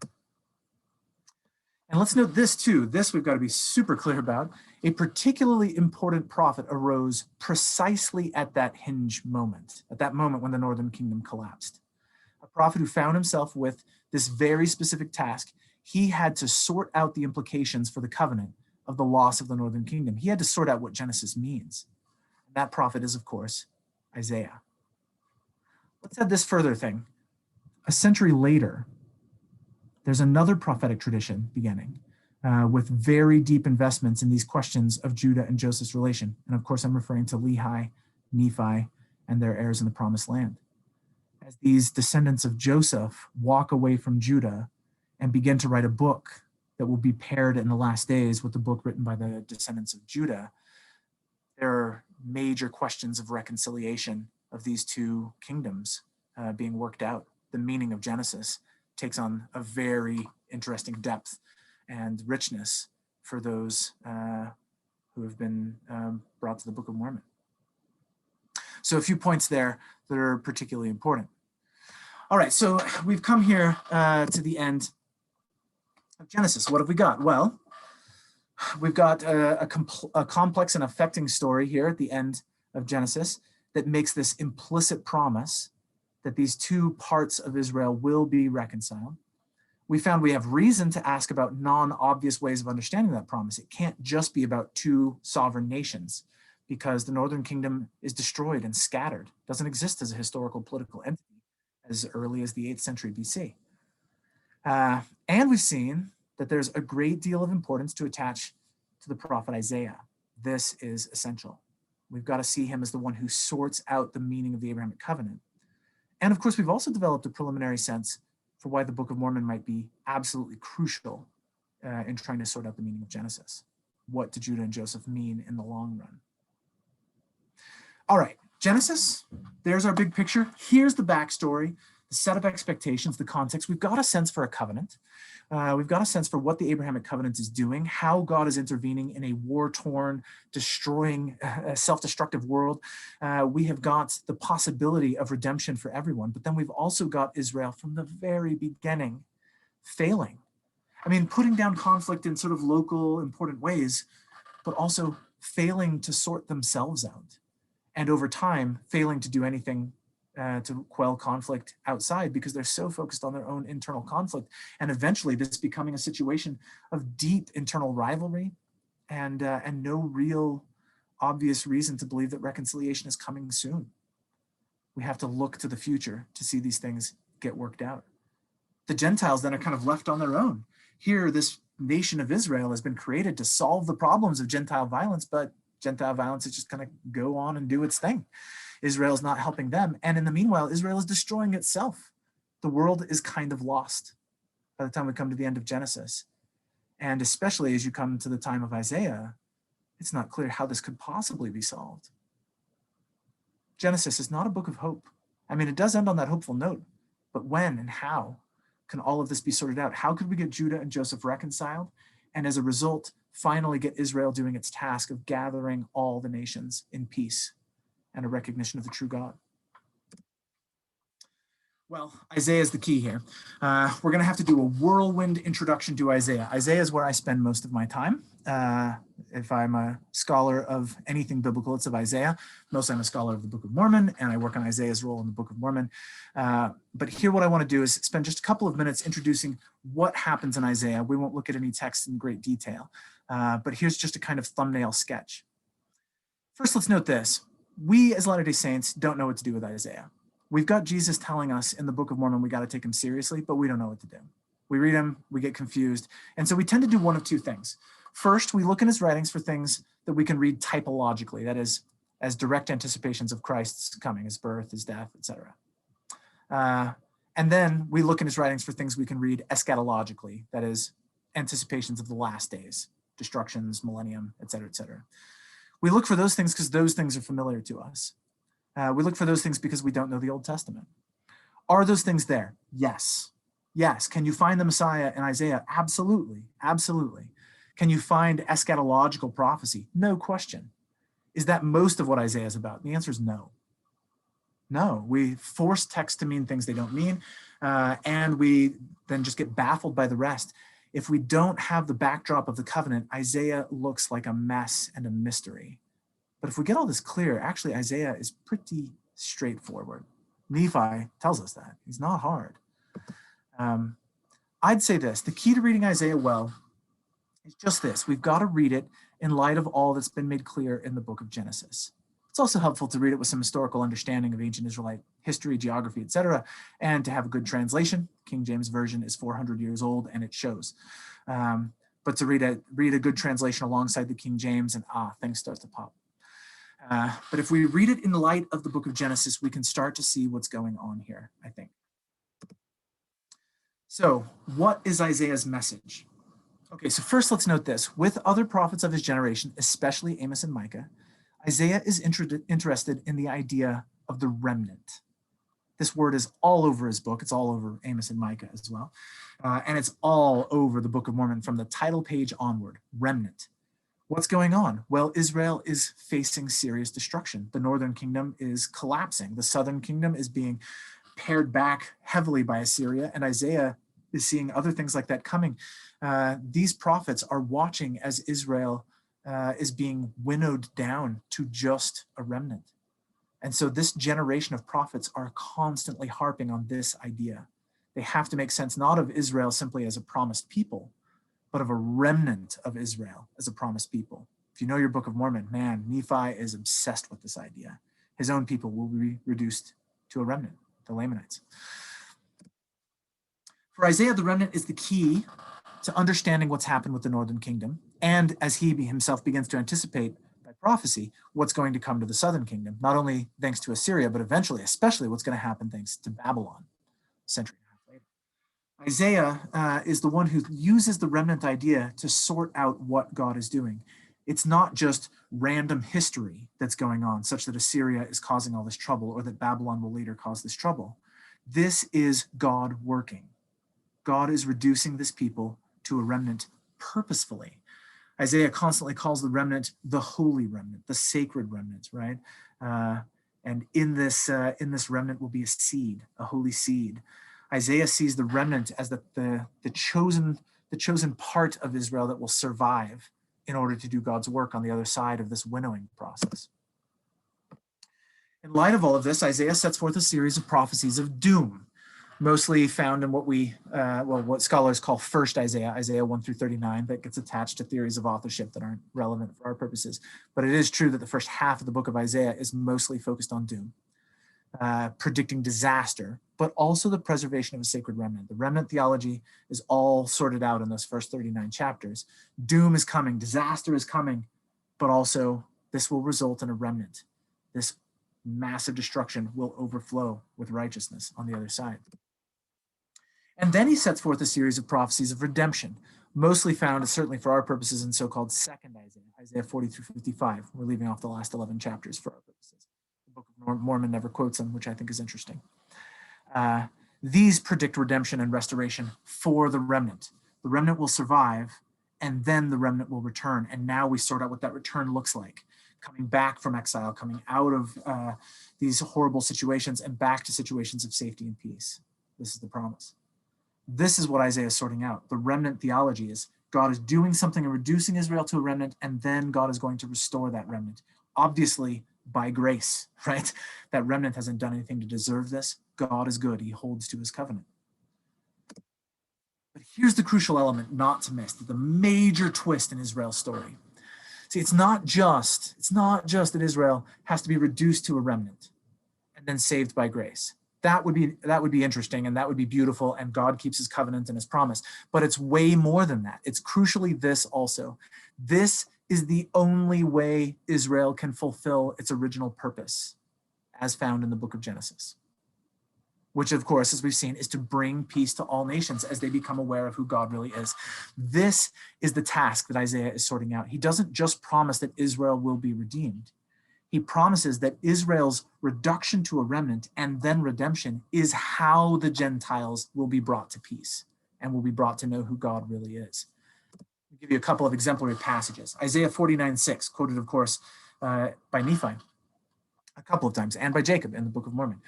And let's note this too, this we've got to be super clear about. A particularly important prophet arose precisely at that hinge moment, at that moment when the northern kingdom collapsed. A prophet who found himself with this very specific task. He had to sort out the implications for the covenant of the loss of the northern kingdom. He had to sort out what Genesis means. And that prophet is, of course, Isaiah. Let's add this further thing. A century later, there's another prophetic tradition beginning with very deep investments in these questions of Judah and Joseph's relation. And of course, I'm referring to Lehi, Nephi, and their heirs in the promised land. As these descendants of Joseph walk away from Judah and begin to write a book that will be paired in the last days with the book written by the descendants of Judah, there are major questions of reconciliation of these two kingdoms being worked out. The meaning of Genesis takes on a very interesting depth and richness for those who have been brought to the Book of Mormon. So a few points there that are particularly important. All right, so we've come here to the end of Genesis. What have we got? Well, we've got a complex and affecting story here at the end of Genesis that makes this implicit promise that these two parts of Israel will be reconciled. We found we have reason to ask about non-obvious ways of understanding that promise. It can't just be about two sovereign nations because the northern kingdom is destroyed and scattered, doesn't exist as a historical political entity as early as the 8th century BC. And we've seen that there's a great deal of importance to attach to the prophet Isaiah. This is essential. We've got to see him as the one who sorts out the meaning of the Abrahamic covenant. And of course, we've also developed a preliminary sense for why the Book of Mormon might be absolutely crucial in trying to sort out the meaning of Genesis. What do Judah and Joseph mean in the long run? All right, Genesis, there's our big picture. Here's the backstory, the set of expectations, the context. We've got a sense for a covenant. We've got a sense for what the Abrahamic covenant is doing, how God is intervening in a war-torn, destroying, self-destructive world. We have got the possibility of redemption for everyone, but then we've also got Israel from the very beginning failing. I mean, putting down conflict in sort of local, important ways, but also failing to sort themselves out. And over time, failing to do anything to quell conflict outside because they're so focused on their own internal conflict. And eventually this becoming a situation of deep internal rivalry and no real obvious reason to believe that reconciliation is coming soon. We have to look to the future to see these things get worked out. The Gentiles then are kind of left on their own. Here, this nation of Israel has been created to solve the problems of Gentile violence, but Gentile violence is just going to go on and do its thing. Israel is not helping them. And in the meanwhile, Israel is destroying itself. The world is kind of lost by the time we come to the end of Genesis. And especially as you come to the time of Isaiah, it's not clear how this could possibly be solved. Genesis is not a book of hope. I mean, it does end on that hopeful note, but when and how can all of this be sorted out? How could we get Judah and Joseph reconciled? And as a result, finally get Israel doing its task of gathering all the nations in peace and a recognition of the true God. Well, Isaiah is the key here. We're going to have to do a whirlwind introduction to Isaiah. Isaiah is where I spend most of my time. If I'm a scholar of anything biblical, it's of Isaiah. Mostly I'm a scholar of the Book of Mormon, and I work on Isaiah's role in the Book of Mormon. But here what I want to do is spend just a couple of minutes introducing what happens in Isaiah. We won't look at any text in great detail, but here's just a kind of thumbnail sketch. First, let's note this. We as Latter-day Saints don't know what to do with Isaiah. We've got Jesus telling us in the Book of Mormon we got to take him seriously, but we don't know what to do. We read him, we get confused, and so we tend to do one of two things. First, we look in his writings for things that we can read typologically, that is, as direct anticipations of Christ's coming, his birth, his death, etc. And then we look in his writings for things we can read eschatologically, that is, anticipations of the last days, destructions, millennium, etc., etc. We look for those things because those things are familiar to us. We look for those things because we don't know the Old Testament. Are those things there? Yes. Yes. Can you find the Messiah in Isaiah? Absolutely. Absolutely. Can you find eschatological prophecy? No question. Is that most of what Isaiah is about? The answer is no. No. We force text to mean things they don't mean, and we then just get baffled by the rest. If we don't have the backdrop of the covenant, Isaiah looks like a mess and a mystery. But if we get all this clear, actually Isaiah is pretty straightforward. Nephi tells us that. He's not hard. I'd say this, the key to reading Isaiah well is just this. We've got to read it in light of all that's been made clear in the book of Genesis. It's also helpful to read it with some historical understanding of ancient Israelite history, geography, etc., and to have a good translation. King James Version is 400 years old, and it shows. But to read a good translation alongside the King James, and things start to pop. But if we read it in light of the book of Genesis, we can start to see what's going on here, I think. So what is Isaiah's message? Okay, so first let's note this. With other prophets of his generation, especially Amos and Micah, Isaiah is interested in the idea of the remnant. This word is all over his book. It's all over Amos and Micah as well. And it's all over the Book of Mormon from the title page onward, remnant. What's going on? Well, Israel is facing serious destruction. The northern kingdom is collapsing. The southern kingdom is being pared back heavily by Assyria, and Isaiah is seeing other things like that coming. These prophets are watching as Israel is being winnowed down to just a remnant. And so this generation of prophets are constantly harping on this idea. They have to make sense not of Israel simply as a promised people, but of a remnant of Israel as a promised people. If you know your Book of Mormon, man, Nephi is obsessed with this idea. His own people will be reduced to a remnant, the Lamanites. For Isaiah, the remnant is the key to understanding what's happened with the northern kingdom, and as he himself begins to anticipate by prophecy what's going to come to the southern kingdom, not only thanks to Assyria, but eventually, especially what's going to happen thanks to Babylon, a century and a half later. Isaiah is the one who uses the remnant idea to sort out what God is doing. It's not just random history that's going on, such that Assyria is causing all this trouble or that Babylon will later cause this trouble. This is God working. God is reducing this people to a remnant purposefully. Isaiah constantly calls the remnant the holy remnant, the sacred remnant, right? And in this remnant will be a seed, a holy seed. Isaiah sees the remnant as the chosen part of Israel that will survive in order to do God's work on the other side of this winnowing process. In light of all of this, Isaiah sets forth a series of prophecies of doom, mostly found in what scholars call first Isaiah, Isaiah 1 through 39, that gets attached to theories of authorship that aren't relevant for our purposes. But it is true that the first half of the book of Isaiah is mostly focused on doom, predicting disaster, but also the preservation of a sacred remnant. The remnant theology is all sorted out in those first 39 chapters. Doom is coming, disaster is coming, but also this will result in a remnant. This massive destruction will overflow with righteousness on the other side. And then he sets forth a series of prophecies of redemption, mostly found, certainly for our purposes, in so-called second Isaiah, Isaiah 40 through 55. We're leaving off the last 11 chapters for our purposes. The Book of Mormon never quotes them, which I think is interesting. These predict redemption and restoration for the remnant. The remnant will survive, and then the remnant will return. And now we sort out what that return looks like. coming back from exile, coming out of these horrible situations and back to situations of safety and peace. This is the promise. This is what Isaiah is sorting out. The remnant theology is God is doing something and reducing Israel to a remnant, and then God is going to restore that remnant. Obviously, by grace, right? That remnant hasn't done anything to deserve this. God is good. He holds to his covenant. But here's the crucial element not to miss, the major twist in Israel's story. See, it's not just that Israel has to be reduced to a remnant and then saved by grace. That would be interesting, and that would be beautiful, and God keeps his covenant and his promise. But it's way more than that. It's crucially this also. This is the only way Israel can fulfill its original purpose, as found in the book of Genesis, which, of course, as we've seen, is to bring peace to all nations as they become aware of who God really is. This is the task that Isaiah is sorting out. He doesn't just promise that Israel will be redeemed. He promises that Israel's reduction to a remnant and then redemption is how the Gentiles will be brought to peace and will be brought to know who God really is. I'll give you a couple of exemplary passages. Isaiah 49:6, quoted, of course, by Nephi a couple of times, and by Jacob in the Book of Mormon.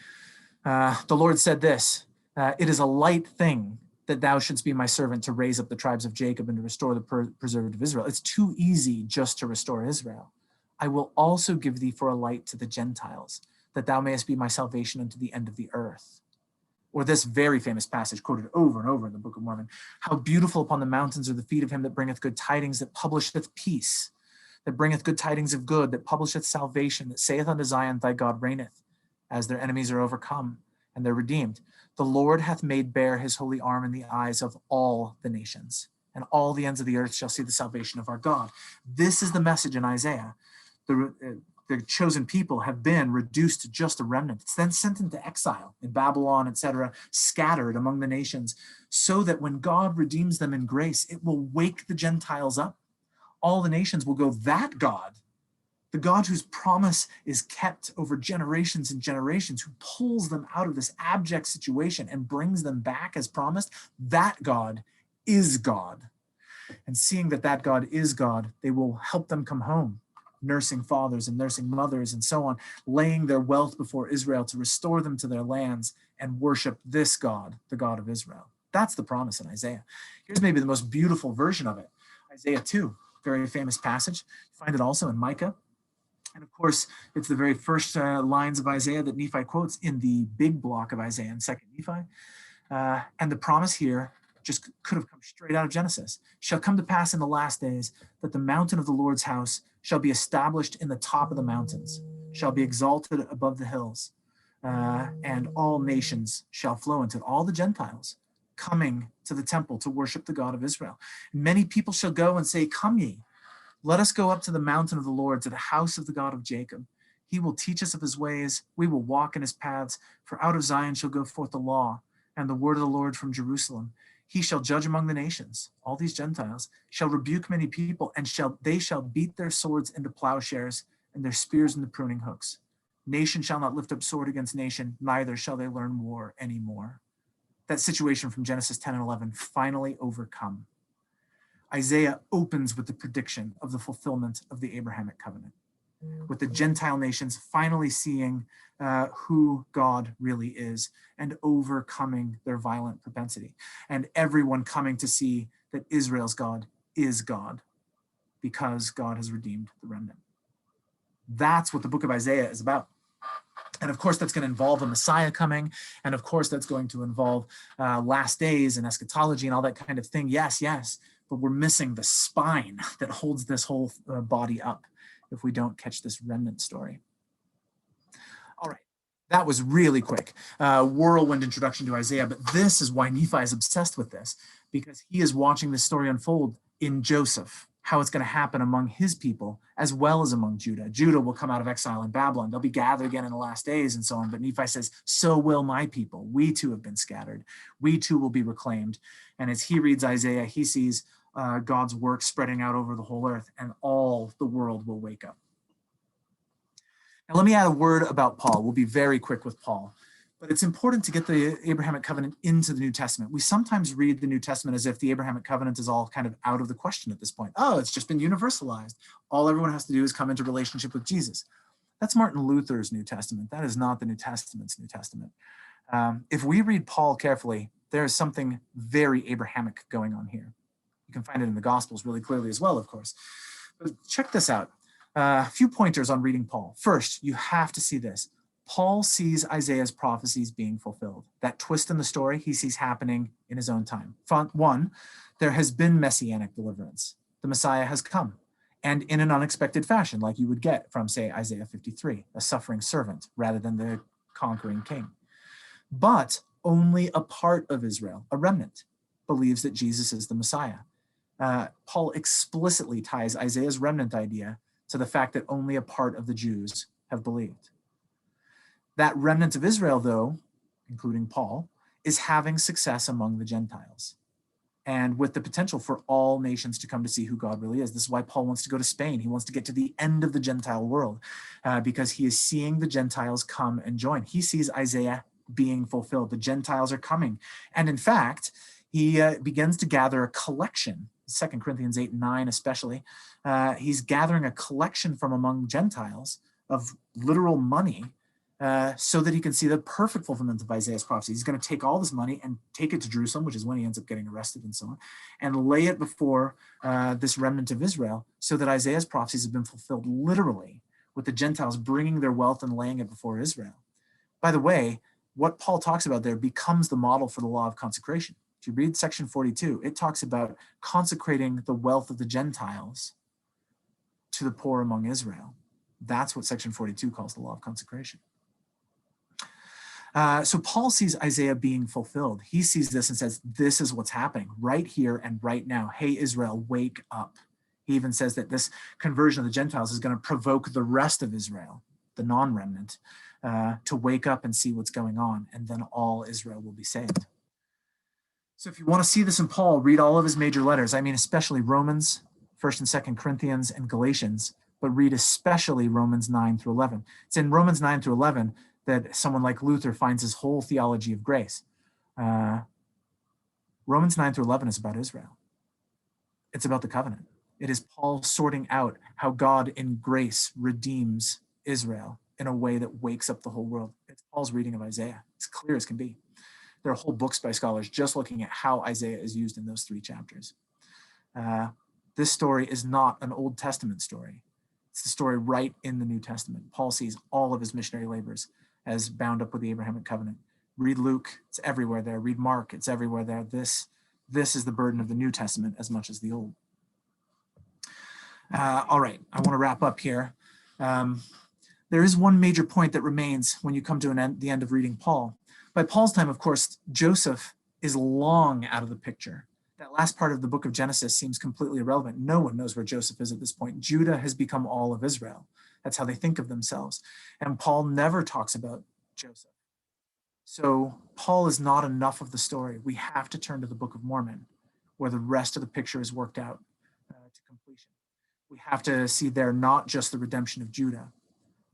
The Lord said this, it is a light thing that thou shouldst be my servant to raise up the tribes of Jacob and to restore the preserved of Israel. It's too easy just to restore Israel. I will also give thee for a light to the Gentiles, that thou mayest be my salvation unto the end of the earth. Or this very famous passage quoted over and over in the Book of Mormon. How beautiful upon the mountains are the feet of him that bringeth good tidings, that publisheth peace, that bringeth good tidings of good, that publisheth salvation, that saith unto Zion, thy God reigneth, as their enemies are overcome and they're redeemed. The Lord hath made bare his holy arm in the eyes of all the nations, and all the ends of the earth shall see the salvation of our God. This is the message in Isaiah. The chosen people have been reduced to just a remnant. It's then sent into exile in Babylon, etc., scattered among the nations, so that when God redeems them in grace, it will wake the Gentiles up. All the nations will go, that God, the God whose promise is kept over generations and generations, who pulls them out of this abject situation and brings them back as promised, that God is God. And seeing that that God is God, they will help them come home, nursing fathers and nursing mothers and so on, laying their wealth before Israel to restore them to their lands and worship this God, the God of Israel. That's the promise in Isaiah. Here's maybe the most beautiful version of it. Isaiah 2, very famous passage. You find it also in Micah. And of course, it's the very first lines of Isaiah that Nephi quotes in the big block of Isaiah in 2nd Nephi. And the promise here just could have come straight out of Genesis. Shall come to pass in the last days that the mountain of the Lord's house shall be established in the top of the mountains, shall be exalted above the hills, and all nations shall flow into it. All the Gentiles coming to the temple to worship the God of Israel. Many people shall go and say, come ye, let us go up to the mountain of the Lord, to the house of the God of Jacob. He will teach us of his ways. We will walk in his paths. For out of Zion shall go forth the law, and the word of the Lord from Jerusalem. He shall judge among the nations. All these Gentiles shall rebuke many people, and they shall beat their swords into plowshares and their spears into pruning hooks. Nation shall not lift up sword against nation, neither shall they learn war anymore. That situation from Genesis 10 and 11 finally overcome. Isaiah opens with the prediction of the fulfillment of the Abrahamic covenant, with the Gentile nations finally seeing who God really is and overcoming their violent propensity, and everyone coming to see that Israel's God is God because God has redeemed the remnant. That's what the book of Isaiah is about. And of course, that's going to involve a Messiah coming. And of course, that's going to involve last days and eschatology and all that kind of thing. Yes, yes. But we're missing the spine that holds this whole body up if we don't catch this remnant story. All right. That was really quick. Whirlwind introduction to Isaiah. But this is why Nephi is obsessed with this, because he is watching this story unfold in Joseph, how it's going to happen among his people as well as among Judah. Judah will come out of exile in Babylon. They'll be gathered again in the last days and so on. But Nephi says, so will my people. We too have been scattered. We too will be reclaimed. And as he reads Isaiah, he sees God's work spreading out over the whole earth, and all the world will wake up. Now, let me add a word about Paul. We'll be very quick with Paul. But it's important to get the Abrahamic covenant into the New Testament. We sometimes read the New Testament as if the Abrahamic covenant is all kind of out of the question at this point. Oh, it's just been universalized. All everyone has to do is come into relationship with Jesus. That's Martin Luther's New Testament. That is not the New Testament's New Testament. If we read Paul carefully, there is something very Abrahamic going on here. You can find it in the Gospels really clearly as well, of course. But check this out. A few pointers on reading Paul. First, you have to see this. Paul sees Isaiah's prophecies being fulfilled. That twist in the story he sees happening in his own time. One, there has been messianic deliverance. The Messiah has come, and in an unexpected fashion, like you would get from, say, Isaiah 53, a suffering servant rather than the conquering king. But only a part of Israel, a remnant, believes that Jesus is the Messiah. Paul explicitly ties Isaiah's remnant idea to the fact that only a part of the Jews have believed. That remnant of Israel, though, including Paul, is having success among the Gentiles, and with the potential for all nations to come to see who God really is. This is why Paul wants to go to Spain. He wants to get to the end of the Gentile world because he is seeing the Gentiles come and join. He sees Isaiah being fulfilled. The Gentiles are coming. And in fact, he begins to gather a collection, 2 Corinthians 8 and 9 especially. He's gathering a collection from among Gentiles of literal money so that he can see the perfect fulfillment of Isaiah's prophecy. He's going to take all this money and take it to Jerusalem, which is when he ends up getting arrested and so on, and lay it before this remnant of Israel so that Isaiah's prophecies have been fulfilled literally, with the Gentiles bringing their wealth and laying it before Israel. By the way, what Paul talks about there becomes the model for the law of consecration. If you read section 42, it talks about consecrating the wealth of the Gentiles to the poor among Israel. That's what section 42 calls the law of consecration. So Paul sees Isaiah being fulfilled. He sees this and says, this is what's happening right here and right now. Hey, Israel, wake up. He even says that this conversion of the Gentiles is going to provoke the rest of Israel, the non-remnant, to wake up and see what's going on, and then all Israel will be saved. So if you want to see this in Paul, read all of his major letters. I mean, especially Romans, 1st and 2nd Corinthians, and Galatians, but read especially Romans 9 through 11. It's in Romans 9 through 11 that someone like Luther finds his whole theology of grace. Romans 9 through 11 is about Israel. It's about the covenant. It is Paul sorting out how God in grace redeems Israel in a way that wakes up the whole world. It's Paul's reading of Isaiah. It's clear as can be. There are whole books by scholars just looking at how Isaiah is used in those 3 chapters. This story is not an Old Testament story. It's the story right in the New Testament. Paul sees all of his missionary labors as bound up with the Abrahamic covenant. Read Luke, it's everywhere there. Read Mark, it's everywhere there. This is the burden of the New Testament as much as the Old. All right, I want to wrap up here. There is one major point that remains when you come to the end of reading Paul. By Paul's time, of course, Joseph is long out of the picture. That last part of the book of Genesis seems completely irrelevant. No one knows where Joseph is at this point. Judah has become all of Israel. That's how they think of themselves. And Paul never talks about Joseph. So Paul is not enough of the story. We have to turn to the Book of Mormon, where the rest of the picture is worked out to completion. We have to see there not just the redemption of Judah,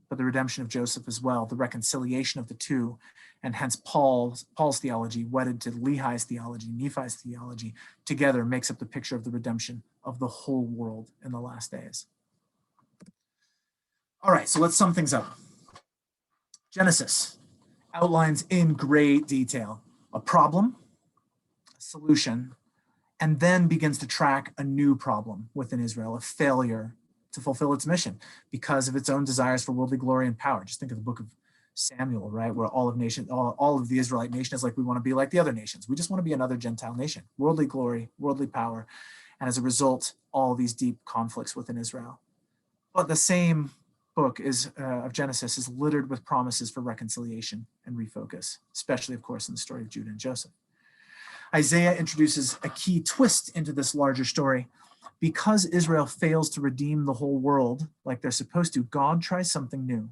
but the redemption of Joseph as well, the reconciliation of the two, and hence Paul's theology, wedded to Lehi's theology, Nephi's theology, together makes up the picture of the redemption of the whole world in the last days. All right, so let's sum things up. Genesis outlines in great detail a problem, a solution, and then begins to track a new problem within Israel, a failure to fulfill its mission because of its own desires for worldly glory and power. Just think of the book of Samuel, right, where all of the Israelite nation is like, we want to be like the other nations. We just want to be another Gentile nation, worldly glory, worldly power, and as a result, all these deep conflicts within Israel. But the same book of Genesis is littered with promises for reconciliation and refocus, especially, of course, in the story of Judah and Joseph. Isaiah introduces a key twist into this larger story. Because Israel fails to redeem the whole world like they're supposed to, God tries something new.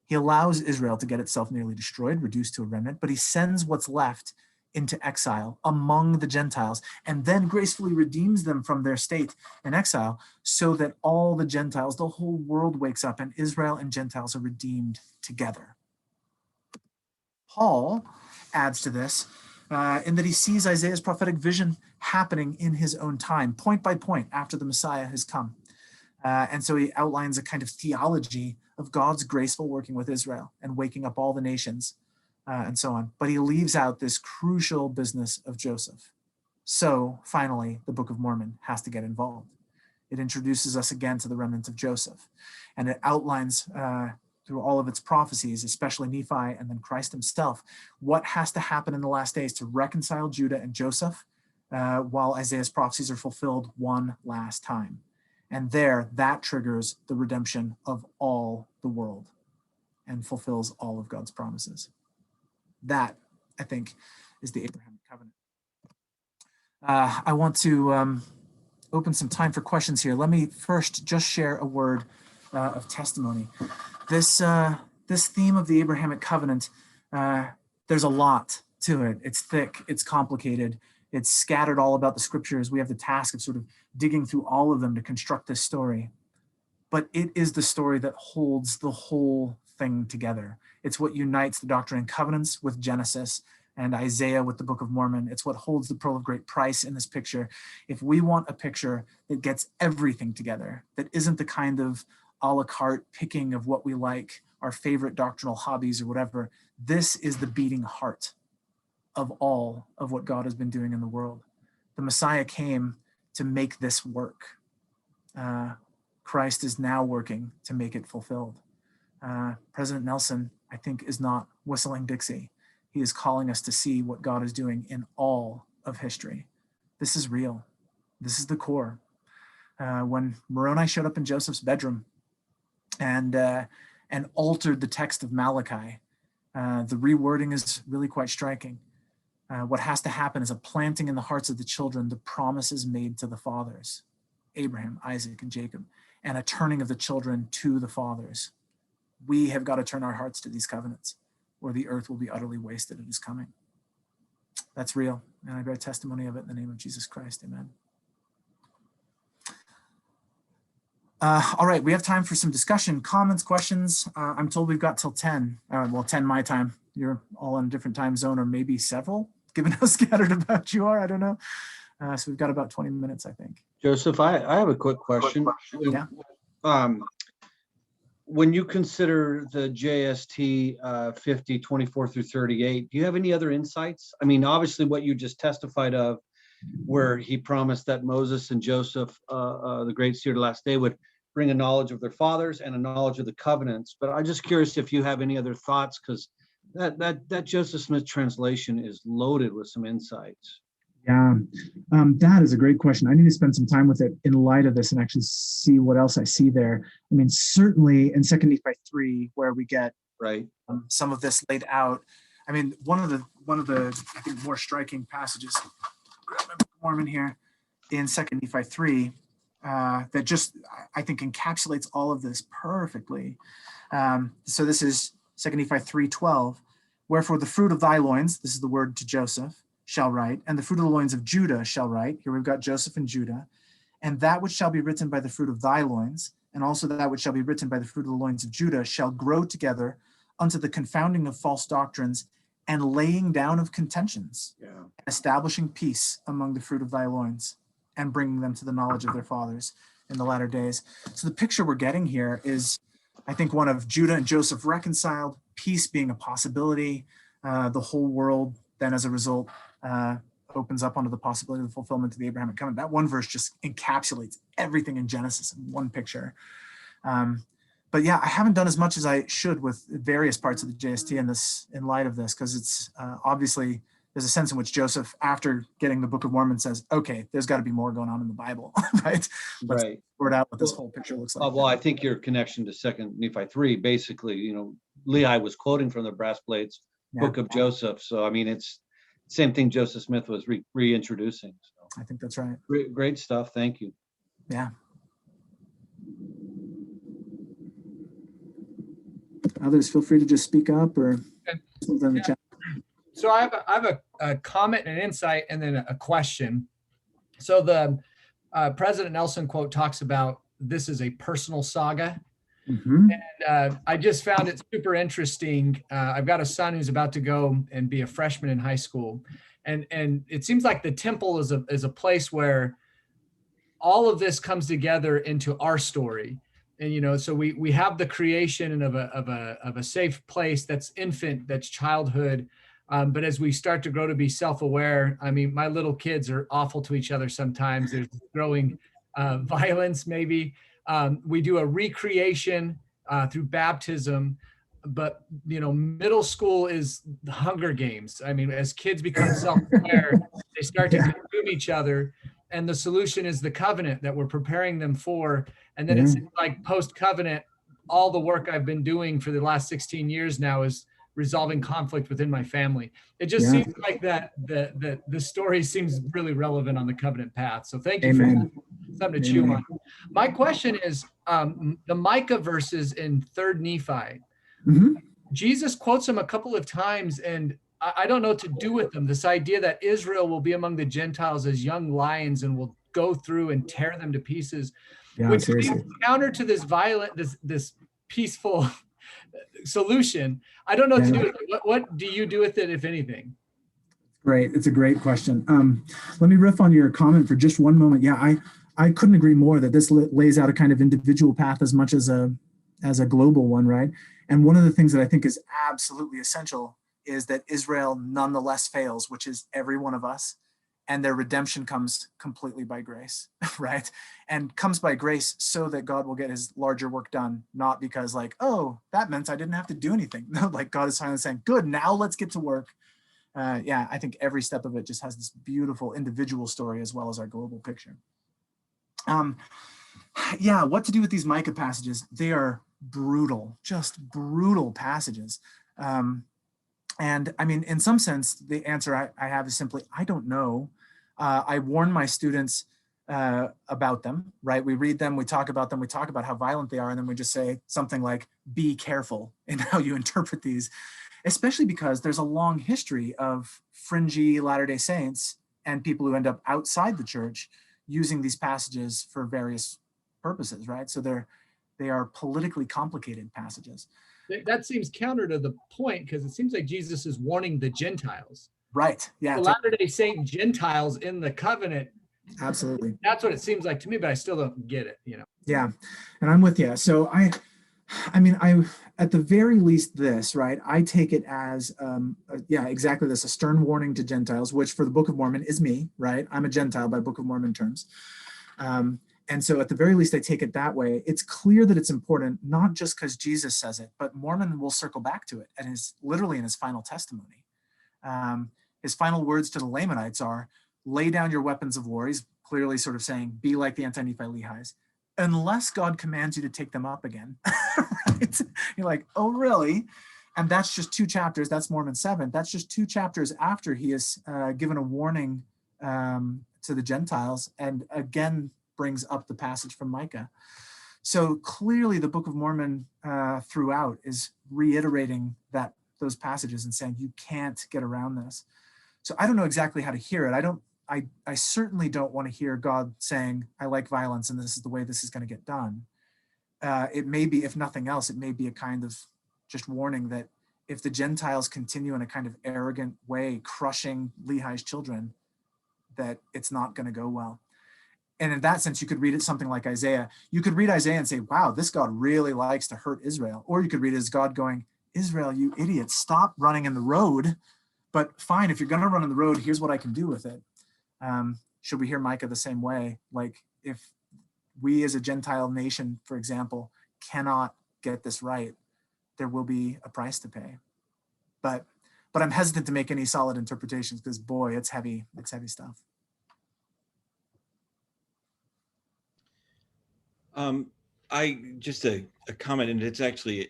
He allows Israel to get itself nearly destroyed, reduced to a remnant, but he sends what's left into exile among the Gentiles and then gracefully redeems them from their state in exile so that all the Gentiles, the whole world wakes up and Israel and Gentiles are redeemed together. Paul adds to this in that he sees Isaiah's prophetic vision happening in his own time, point by point, after the Messiah has come. And so he outlines a kind of theology of God's graceful working with Israel and waking up all the nations and so on. But he leaves out this crucial business of Joseph. So finally, the Book of Mormon has to get involved. It introduces us again to the remnant of Joseph, and it outlines through all of its prophecies, especially Nephi and then Christ himself, what has to happen in the last days to reconcile Judah and Joseph while Isaiah's prophecies are fulfilled one last time. And there, that triggers the redemption of all the world and fulfills all of God's promises. That, I think, is the Abrahamic covenant. I want to open some time for questions here. Let me first just share a word of testimony. This theme of the Abrahamic covenant, there's a lot to it. It's thick, it's complicated, it's scattered all about the scriptures. We have the task of sort of digging through all of them to construct this story. But it is the story that holds the whole thing together. It's what unites the Doctrine and Covenants with Genesis and Isaiah with the Book of Mormon. It's what holds the pearl of great price in this picture. If we want a picture that gets everything together, that isn't the kind of a la carte picking of what we like, our favorite doctrinal hobbies or whatever, this is the beating heart of all of what God has been doing in the world. The Messiah came to make this work. Christ is now working to make it fulfilled. President Nelson, I think, is not whistling Dixie. He is calling us to see what God is doing in all of history. This is real. This is the core. When Moroni showed up in Joseph's bedroom and altered the text of Malachi, the rewording is really quite striking. What has to happen is a planting in the hearts of the children, the promises made to the fathers, Abraham, Isaac, and Jacob, and a turning of the children to the fathers. We have got to turn our hearts to these covenants, or the earth will be utterly wasted. It is coming. That's real, and I bear testimony of it in the name of Jesus Christ. Amen. All right, we have time for some discussion, comments, questions. I'm told we've got till 10. Well, 10 my time. You're all in a different time zone, or maybe several, given how scattered about you are. I don't know. So we've got about 20 minutes, I think. Joseph, I have a quick question. Yeah. When you consider the JST 50, 24 through 38, do you have any other insights? I mean, obviously what you just testified of, where he promised that Moses and Joseph, the great seer of the last day, would bring a knowledge of their fathers and a knowledge of the covenants. But I'm just curious if you have any other thoughts, because that Joseph Smith translation is loaded with some insights. Yeah, that is a great question. I need to spend some time with it in light of this and actually see what else I see there. I mean, certainly in 2 Nephi 3, where we get right some of this laid out. I mean, one of the I think more striking passages, grab my Book of Mormon here, in 2 Nephi 3, that just I think encapsulates all of this perfectly. So this is 2 Nephi 3:12. Wherefore the fruit of thy loins, this is the word to Joseph, shall write, and the fruit of the loins of Judah shall write. Here we've got Joseph and Judah. And that which shall be written by the fruit of thy loins, and also that which shall be written by the fruit of the loins of Judah, shall grow together unto the confounding of false doctrines and laying down of contentions, establishing peace among the fruit of thy loins, and bringing them to the knowledge of their fathers in the latter days. So the picture we're getting here is, I think, one of Judah and Joseph reconciled, peace being a possibility, the whole world then as a result opens up onto the possibility of the fulfillment of the Abrahamic covenant. That one verse just encapsulates everything in Genesis in one picture. But yeah, I haven't done as much as I should with various parts of the JST in light of this, because it's obviously there's a sense in which Joseph, after getting the Book of Mormon, says, okay, there's got to be more going on in the Bible, right? Let's sort out what this whole picture looks like. Well, I think your connection to 2 Nephi 3, basically, Lehi was quoting from the brass plates, Book of Joseph. So, I mean, it's the same thing Joseph Smith was reintroducing. So I think that's right. Great stuff. Thank you. Yeah. Others, feel free to just speak up or something in the chat. So I have a comment and an insight and then a question. So the President Nelson quote talks about this is a personal saga. Mhm. I just found it super interesting. I've got a son who's about to go and be a freshman in high school, and it seems like the temple is a place where all of this comes together into our story. And so we have the creation of a safe place that's infant, that's childhood. But as we start to grow to be self-aware, I mean, my little kids are awful to each other sometimes. There's growing violence, maybe. We do a recreation through baptism, but middle school is the Hunger Games. I mean, as kids become self-aware, they start to Yeah. consume each other, and the solution is the covenant that we're preparing them for. And then Yeah. it's like post-covenant, all the work I've been doing for the last 16 years now is resolving conflict within my family. It just Yeah. seems like that the story seems really relevant on the covenant path. So thank you for Amen. something to chew Amen. on. My question is the Micah verses in 3rd Nephi. Mhm. Jesus quotes them a couple of times, and I don't know what to do with them. This idea that Israel will be among the Gentiles as young lions and will go through and tear them to pieces, Yeah, which seems seriously. counter to this violent, this peaceful solution. I don't know what to do Yeah. with it. What do you do with it, if anything? Great. It's a great question. Let me riff on your comment for just one moment. Yeah, I couldn't agree more that this lays out a kind of individual path as much as a global one, right? And one of the things that I think is absolutely essential is that Israel nonetheless fails, which is every one of us, and their redemption comes completely by grace, right? And comes by grace so that God will get his larger work done, not because like, oh, that meant I didn't have to do anything. No, like God is finally saying, good, now let's get to work. Yeah, I think every step of it just has this beautiful individual story as well as our global picture. Yeah, what to do with these Micah passages? They are brutal, just brutal passages. And I mean, in some sense, the answer I have is simply, I don't know. I warn my students about them, right? We read them, we talk about them, we talk about how violent they are, and then we just say something like, be careful in how you interpret these, especially because there's a long history of fringy Latter-day Saints and people who end up outside the church using these passages for various purposes, right? So they are politically complicated passages. That seems counter to the point, because it seems like Jesus is warning the Gentiles. Right. Yeah. The Latter-day Saint Gentiles in the covenant. Absolutely. That's what it seems like to me, but I still don't get it, Yeah. And I'm with you. So I mean, at the very least this, right? I take it as, yeah, exactly this, a stern warning to Gentiles, which for the Book of Mormon is me, right? I'm a Gentile by Book of Mormon terms. And so at the very least, I take it that way. It's clear that it's important, not just because Jesus says it, but Mormon will circle back to it and is literally in his final testimony. His final words to the Lamanites are, lay down your weapons of war. He's clearly sort of saying, be like the anti-Nephi Lehis, unless God commands you to take them up again. Right? You're like, oh, really? And that's just 2 chapters. That's Mormon 7. That's just 2 chapters after he has given a warning to the Gentiles, and again brings up the passage from Micah. So clearly the Book of Mormon throughout is reiterating those passages and saying you can't get around this. So I don't know exactly how to hear it. I certainly don't want to hear God saying, I like violence and this is the way this is going to get done. It may be, if nothing else, it may be a kind of just warning that if the Gentiles continue in a kind of arrogant way, crushing Lehi's children, that it's not going to go well. And in that sense, you could read it something like Isaiah. You could read Isaiah and say, wow, this God really likes to hurt Israel. Or you could read it as God going, Israel, you idiot, stop running in the road. But fine, if you're going to run in the road, here's what I can do with it. Should we hear Micah the same way? Like if we as a Gentile nation, for example, cannot get this right, there will be a price to pay. But I'm hesitant to make any solid interpretations because, boy, it's heavy. It's heavy stuff. I just a comment, and it's actually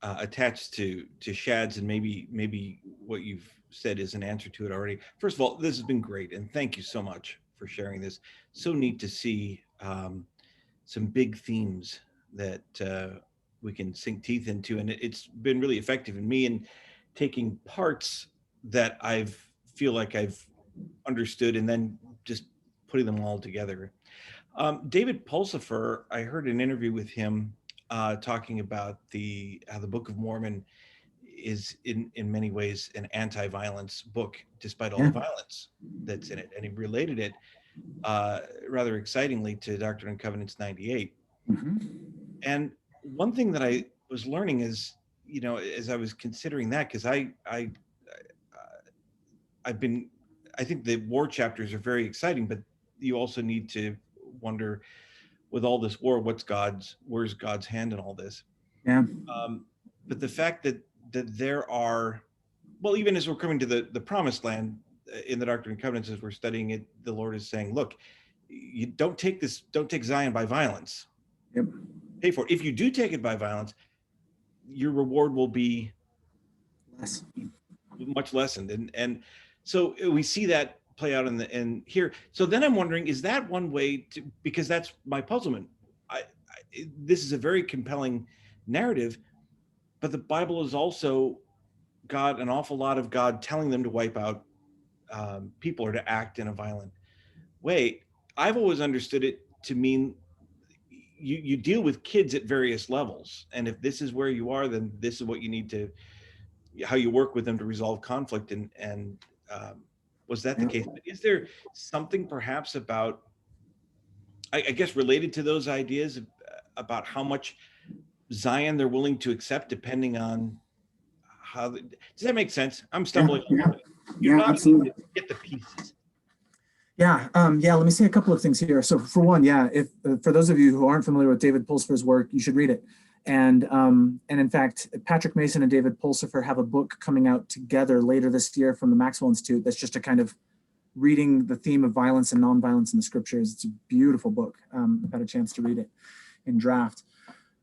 attached to Shad's, and maybe what you've said is an answer to it already. First of all, this has been great, and thank you so much for sharing this. So neat to see some big themes that we can sink teeth into, and it's been really effective in me in taking parts that feel like I've understood and then just putting them all together. David Pulsifer, I heard an interview with him talking about how the Book of Mormon is in many ways an anti-violence book, despite all Yeah. the violence that's in it. And he related it rather excitingly to Doctrine and Covenants 98. And one thing that I was learning is, as I was considering that, because I think the war chapters are very exciting, but you also need to wonder, with all this war, where's God's hand in all this? Yeah. But the fact that there are, well, even as we're coming to the promised land in the Doctrine and Covenants, as we're studying it, the Lord is saying, look, you don't take Zion by violence. Yep. Pay for it. If you do take it by violence, your reward will be Less. much lessened. And so we see that play out in here. So then I'm wondering, is that one way to, because that's my puzzlement. This is a very compelling narrative, but the Bible is also got an awful lot of God telling them to wipe out people or to act in a violent way. I've always understood it to mean you deal with kids at various levels. And if this is where you are, then this is what you need to, how you work with them to resolve conflict. And was that the case? But is there something perhaps about, I guess, related to those ideas about how much Zion they're willing to accept depending on how, does that make sense? I'm stumbling. Yeah, absolutely. Get the pieces. Yeah, let me say a couple of things here. So for one, if for those of you who aren't familiar with David Pulsifer's work, you should read it. And in fact, Patrick Mason and David Pulsifer have a book coming out together later this year from the Maxwell Institute. That's just a kind of reading the theme of violence and nonviolence in the scriptures. It's a beautiful book. I've had a chance to read it in draft.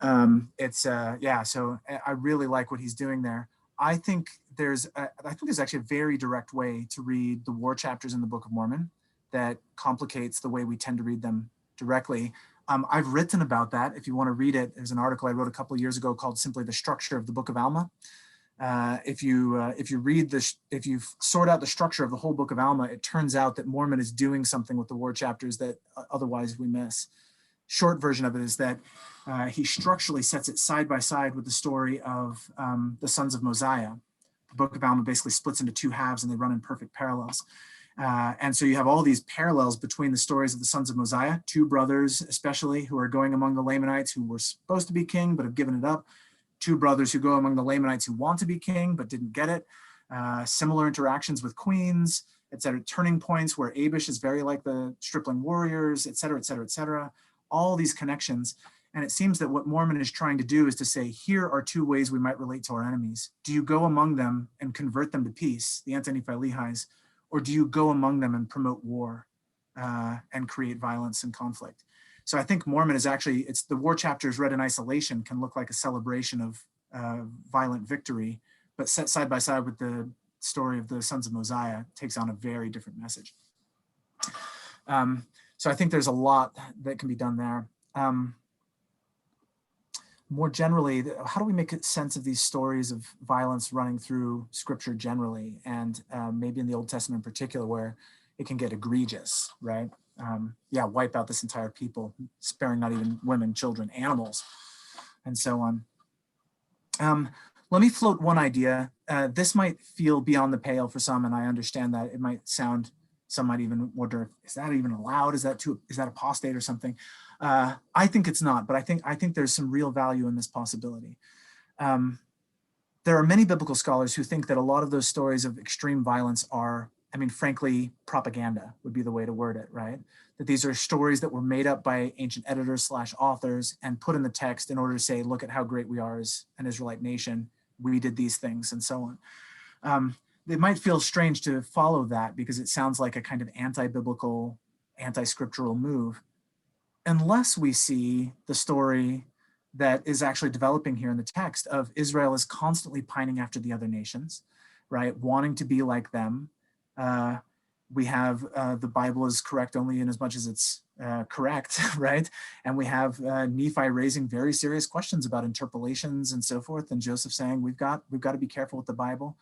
So I really like what he's doing there. I think there's actually a very direct way to read the war chapters in the Book of Mormon that complicates the way we tend to read them directly. I've written about that. If you want to read it, there's an article I wrote a couple of years ago called simply "The Structure of the Book of Alma." If you sort out the structure of the whole Book of Alma, it turns out that Mormon is doing something with the war chapters that otherwise we miss. Short version of it is that he structurally sets it side by side with the story of the sons of Mosiah. The Book of Alma basically splits into two halves and they run in perfect parallels. And so you have all these parallels between the stories of the sons of Mosiah, two brothers especially who are going among the Lamanites who were supposed to be king but have given it up, two brothers who go among the Lamanites who want to be king but didn't get it, similar interactions with queens, etc., turning points where Abish is very like the stripling warriors, etc., etc., etc., all these connections. And it seems that what Mormon is trying to do is to say, here are two ways we might relate to our enemies. Do you go among them and convert them to peace, the Anti-Nephi Lehis, or do you go among them and promote war and create violence and conflict? So I think Mormon is actually, it's the war chapters read in isolation can look like a celebration of violent victory, but set side by side with the story of the sons of Mosiah takes on a very different message. So I think there's a lot that can be done there. More generally, how do we make sense of these stories of violence running through scripture generally, and maybe in the Old Testament in particular, where it can get egregious, right? Wipe out this entire people, sparing not even women, children, animals, and so on. Let me float one idea. This might feel beyond the pale for some, and I understand that it might sound, some might even wonder, is that even allowed? Is that apostate or something? I think it's not, but I think there's some real value in this possibility. There are many biblical scholars who think that a lot of those stories of extreme violence are, frankly, propaganda would be the way to word it, right? That these are stories that were made up by ancient editors / authors and put in the text in order to say, look at how great we are as an Israelite nation. We did these things and so on. It might feel strange to follow that because it sounds like a kind of anti-biblical, anti-scriptural move, unless we see the story that is actually developing here in the text of Israel is constantly pining after the other nations, right? Wanting to be like them. We have the Bible is correct only in as much as it's correct, right? And we have Nephi raising very serious questions about interpolations and so forth, and Joseph saying we've got to be careful with the Bible.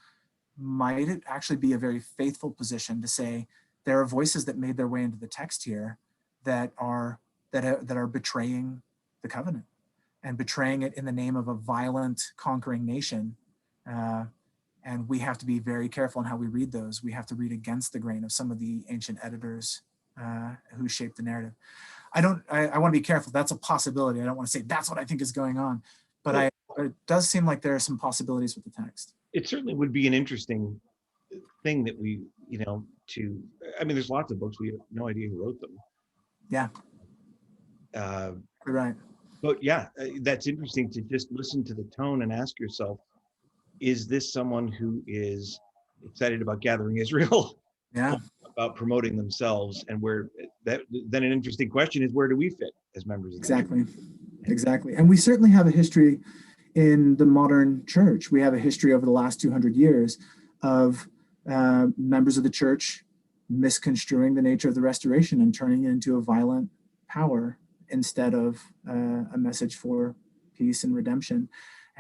Might it actually be a very faithful position to say there are voices that made their way into the text here that are that are betraying the covenant and betraying it in the name of a violent conquering nation. And we have to be very careful in how we read those. We have to read against the grain of some of the ancient editors who shaped the narrative. I want to be careful. That's a possibility. I don't want to say that's what I think is going on, but it does seem like there are some possibilities with the text. It certainly would be an interesting thing that we, I mean, there's lots of books, we have no idea who wrote them. Yeah. You're right. But yeah, that's interesting to just listen to the tone and ask yourself, is this someone who is excited about gathering Israel? Yeah. About promoting themselves, and then an interesting question is, where do we fit as members of the church? Exactly. And we certainly have a history in the modern church. We have a history over the last 200 years of members of the church misconstruing the nature of the restoration and turning it into a violent power instead of a message for peace and redemption.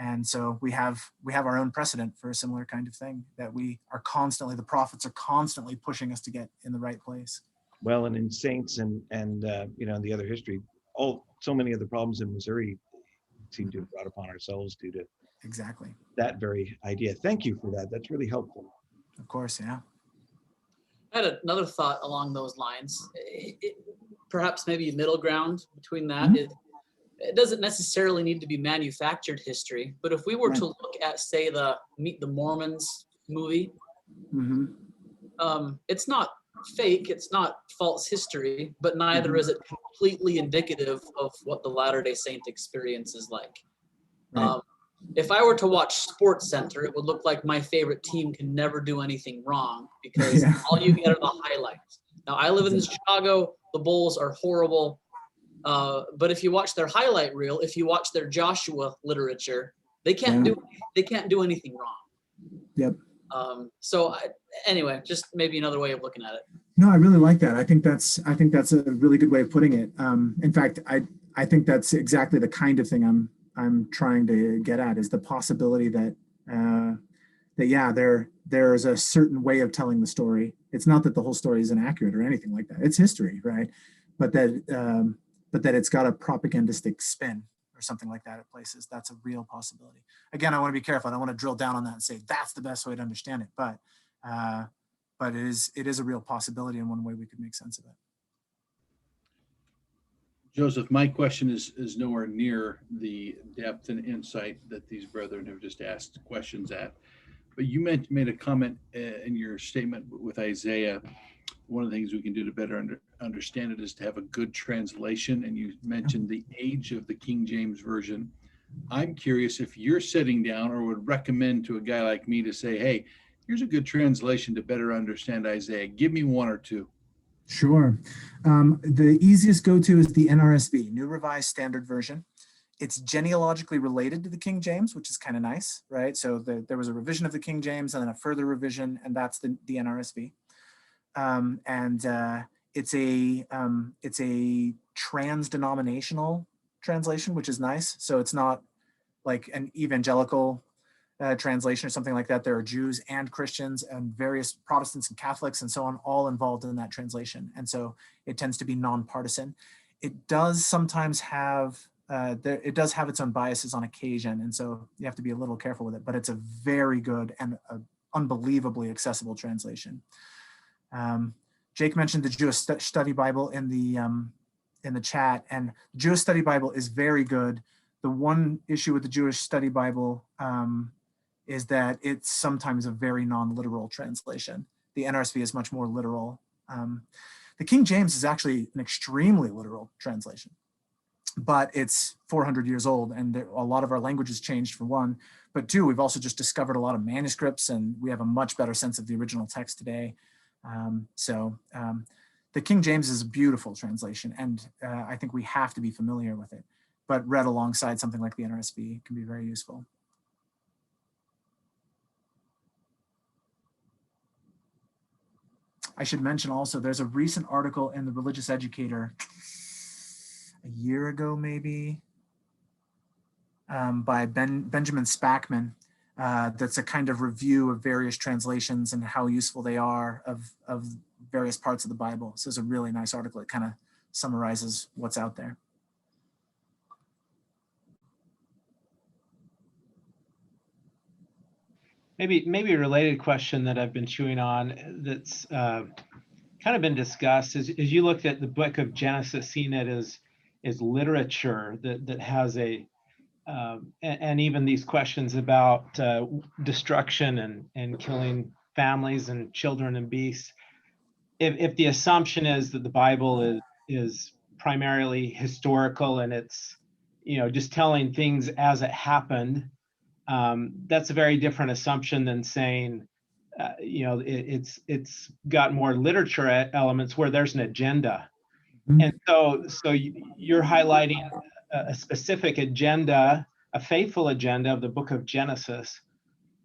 And so we have our own precedent for a similar kind of thing, that the prophets are constantly pushing us to get in the right place. Well, and in Saints and the other history, so many of the problems in Missouri seem to have brought upon ourselves due to Exactly. that very idea. Thank you for that. That's really helpful. Of course, yeah. I had another thought along those lines. Perhaps maybe a middle ground between that. Mm-hmm. It doesn't necessarily need to be manufactured history, but if we were to look at, say, the Meet the Mormons movie, it's not fake, it's not false history, but neither is it completely indicative of what the Latter-day Saint experience is like. Right. If I were to watch Sports Center, it would look like my favorite team can never do anything wrong because all you get are the highlights. Now, I live in Chicago. The Bulls are horrible. But if you watch their highlight reel, if you watch their Joshua literature, they can't do anything wrong. Yep. Anyway, just maybe another way of looking at it. No, I really like that. I think that's a really good way of putting it. In fact, I think that's exactly the kind of thing I'm trying to get at, is the possibility that there's a certain way of telling the story. It's not that the whole story is inaccurate or anything like that. It's history, right? But that it's got a propagandistic spin or something like that at places. That's a real possibility. Again, I want to be careful. I don't want to drill down on that and say that's the best way to understand it. But it is a real possibility, and one way we could make sense of it. Joseph, my question is nowhere near the depth and insight that these brethren have just asked questions at. But you made a comment in your statement with Isaiah. One of the things we can do to better understand it is to have a good translation. And you mentioned the age of the King James Version. I'm curious if you're sitting down or would recommend to a guy like me to say, hey, here's a good translation to better understand Isaiah. Give me one or two. Sure. The easiest go-to is the NRSV, New Revised Standard Version. It's genealogically related to the King James, which is kind of nice, right? So there was a revision of the King James and then a further revision, and that's the NRSV. It's a trans-denominational translation, which is nice. So it's not like an evangelical translation or something like that. There are Jews and Christians and various Protestants and Catholics and so on, all involved in that translation. And so it tends to be nonpartisan. It does sometimes have, it does have its own biases on occasion. And so you have to be a little careful with it, but it's a very good and unbelievably accessible translation. Jake mentioned the Jewish Study Bible in the chat, and the Jewish Study Bible is very good. The one issue with the Jewish Study Bible is that it's sometimes a very non-literal translation. The NRSV is much more literal. The King James is actually an extremely literal translation, but it's 400 years old, and a lot of our language has changed, for one. But two, we've also just discovered a lot of manuscripts, and we have a much better sense of the original text today. The King James is a beautiful translation, and I think we have to be familiar with it, but read alongside something like the NRSV can be very useful. I should mention also, there's a recent article in the Religious Educator a year ago, maybe, by Benjamin Spackman. That's a kind of review of various translations and how useful they are of various parts of the Bible. So it's a really nice article. It kind of summarizes what's out there. Maybe a related question that I've been chewing on that's kind of been discussed is you looked at the book of Genesis, seeing it as literature that has a and even these questions about destruction and killing families and children and beasts. If the assumption is that the Bible is primarily historical and it's, just telling things as it happened, that's a very different assumption than saying, it's got more literature elements where there's an agenda. Mhm. And so you're highlighting a specific agenda, a faithful agenda of the book of Genesis.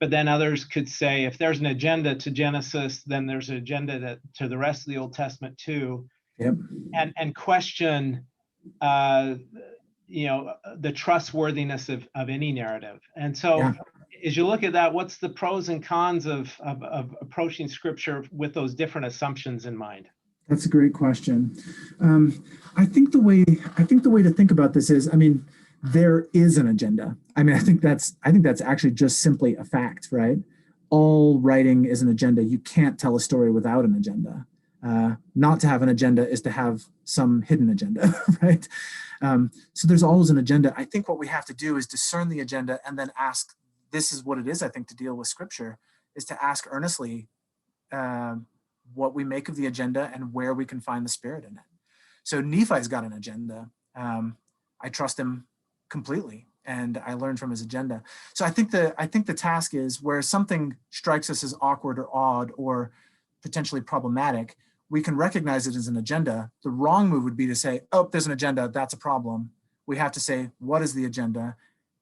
But then others could say, if there's an agenda to Genesis, then there's an agenda to the rest of the Old Testament too. Yep. And question, the trustworthiness of any narrative. And so, Yeah. as you look at that, what's the pros and cons of approaching Scripture with those different assumptions in mind? That's a great question. I think the way to think about this is, there is an agenda. I think that's actually just simply a fact, right? All writing is an agenda. You can't tell a story without an agenda. Not to have an agenda is to have some hidden agenda, right? So there's always an agenda. I think what we have to do is discern the agenda and then ask, this is what it is, I think, to deal with Scripture, is to ask earnestly what we make of the agenda and where we can find the Spirit in it. So Nephi's got an agenda. I trust him completely, and I learn from his agenda. So I think the task is, where something strikes us as awkward or odd or potentially problematic, we can recognize it as an agenda. The wrong move would be to say, oh, there's an agenda, that's a problem. We have to say, what is the agenda?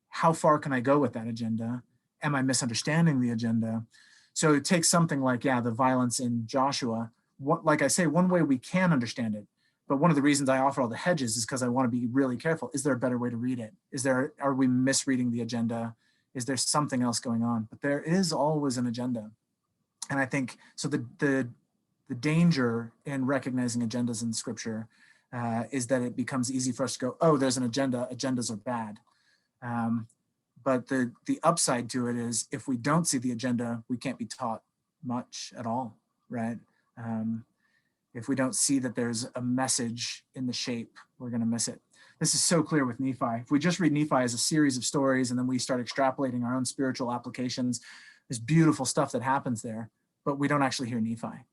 How far can I go with that agenda? Am I misunderstanding the agenda? So it takes something like, the violence in Joshua. Like I say, one way we can understand it, but one of the reasons I offer all the hedges is because I want to be really careful. Is there a better way to read it? Are we misreading the agenda? Is there something else going on? But there is always an agenda. And I think, so the danger in recognizing agendas in Scripture is that it becomes easy for us to go, oh, there's an agenda, agendas are bad. But the upside to it is, if we don't see the agenda, we can't be taught much at all, right? If we don't see that there's a message in the shape, we're going to miss it. This is so clear with Nephi. If we just read Nephi as a series of stories and then we start extrapolating our own spiritual applications, there's beautiful stuff that happens there, but we don't actually hear Nephi.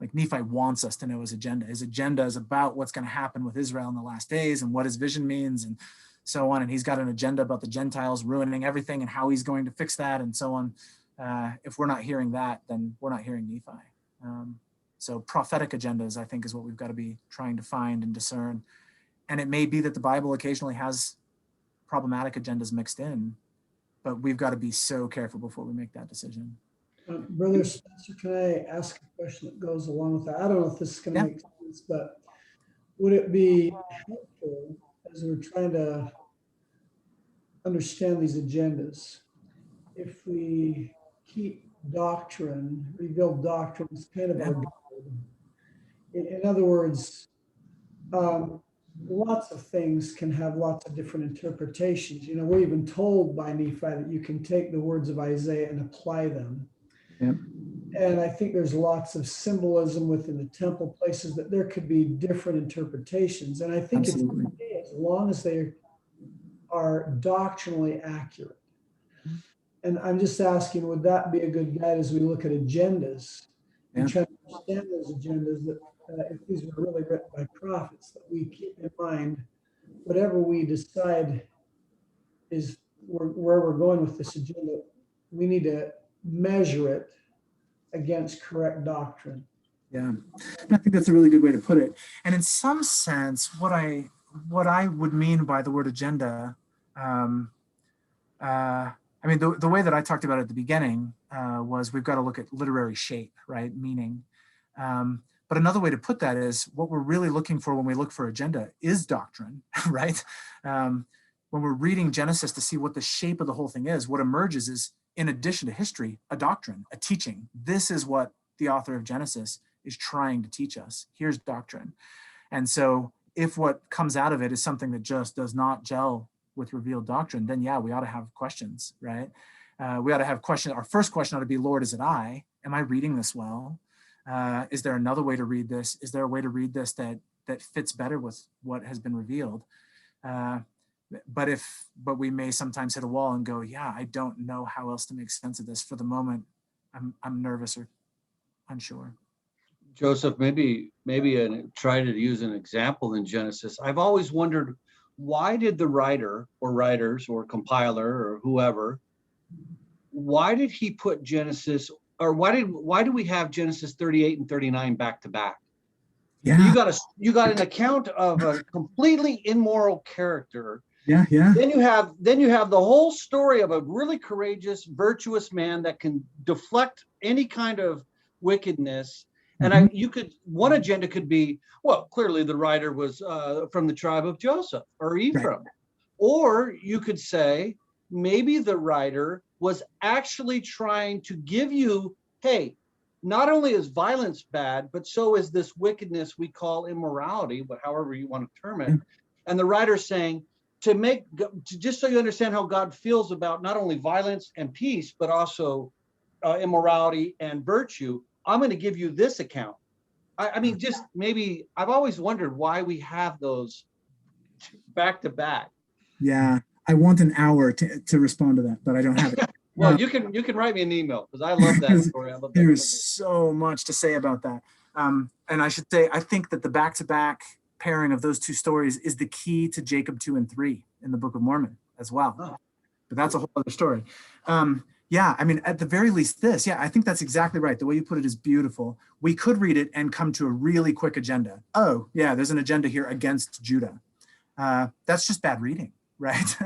Like, Nephi wants us to know his agenda. His agenda is about what's going to happen with Israel in the last days and what his vision means and so on. And he's got an agenda about the Gentiles ruining everything and how he's going to fix that and so on. If we're not hearing that, then we're not hearing Nephi. So prophetic agendas, I think, is what we've got to be trying to find and discern. And it may be that the Bible occasionally has problematic agendas mixed in, but we've got to be so careful before we make that decision. Brother Spencer, can I ask a question that goes along with that? I don't know if this is going to make sense, but would it be helpful, as we're trying to understand these agendas, if we keep doctrine, revealed doctrine as kind of our guide? In other words, lots of things can have lots of different interpretations. We're even told by Nephi that you can take the words of Isaiah and apply them. Yep. And I think there's lots of symbolism within the temple places that there could be different interpretations. And I think Absolutely. it's okay as long as they are doctrinally accurate. And I'm just asking, would that be a good guide as we look at agendas and try to understand those agendas, that if these were really written by prophets, that we keep in mind whatever we decide is where we're going with this agenda, we need to measure it against correct doctrine. Yeah, I think that's a really good way to put it. And in some sense, what I would mean by the word agenda, the way that I talked about it at the beginning was, we've got to look at literary shape, right? Meaning. But another way to put that is, what we're really looking for when we look for agenda is doctrine, right? When we're reading Genesis to see what the shape of the whole thing is, what emerges is, in addition to history, a doctrine, a teaching. This is what the author of Genesis is trying to teach us. Here's doctrine. And so if what comes out of it is something that just does not gel with revealed doctrine, then yeah, we ought to have questions, right? We ought to have questions. Our first question ought to be, Lord, is it I? Am I reading this well? Is there another way to read this? Is there a way to read this that fits better with what has been revealed? But we may sometimes hit a wall and go, yeah, I don't know how else to make sense of this. For the moment, I'm nervous or unsure. Joseph, maybe try to use an example in Genesis. I've always wondered, why did the writer or writers or compiler or whoever, why did he put Genesis, or why do we have Genesis 38 and 39 back to back? Yeah. You got an account of a completely immoral character. Yeah. Then you have the whole story of a really courageous, virtuous man that can deflect any kind of wickedness. And one agenda could be, well, clearly the writer was from the tribe of Joseph or Ephraim. Right. Or you could say, maybe the writer was actually trying to give you, hey, not only is violence bad, but so is this wickedness we call immorality, but however you want to term it. Yeah. And the writer's saying, just so you understand how God feels about not only violence and peace, but also immorality and virtue, I'm going to give you this account. I mean, just maybe I've always wondered why we have those back to back. Yeah, I want an hour to respond to that, but I don't have it. Well, you can write me an email because I love that story. I love that. There's so much to say about that. And I should say, I think that the back-to-back pairing of those two stories is the key to Jacob 2 and 3 in the Book of Mormon as well. Oh. But that's a whole other story. Yeah, I mean, at the very least I think that's exactly right. The way you put it is beautiful. We could read it and come to a really quick agenda. Oh, yeah, there's an agenda here against Judah. That's just bad reading, right?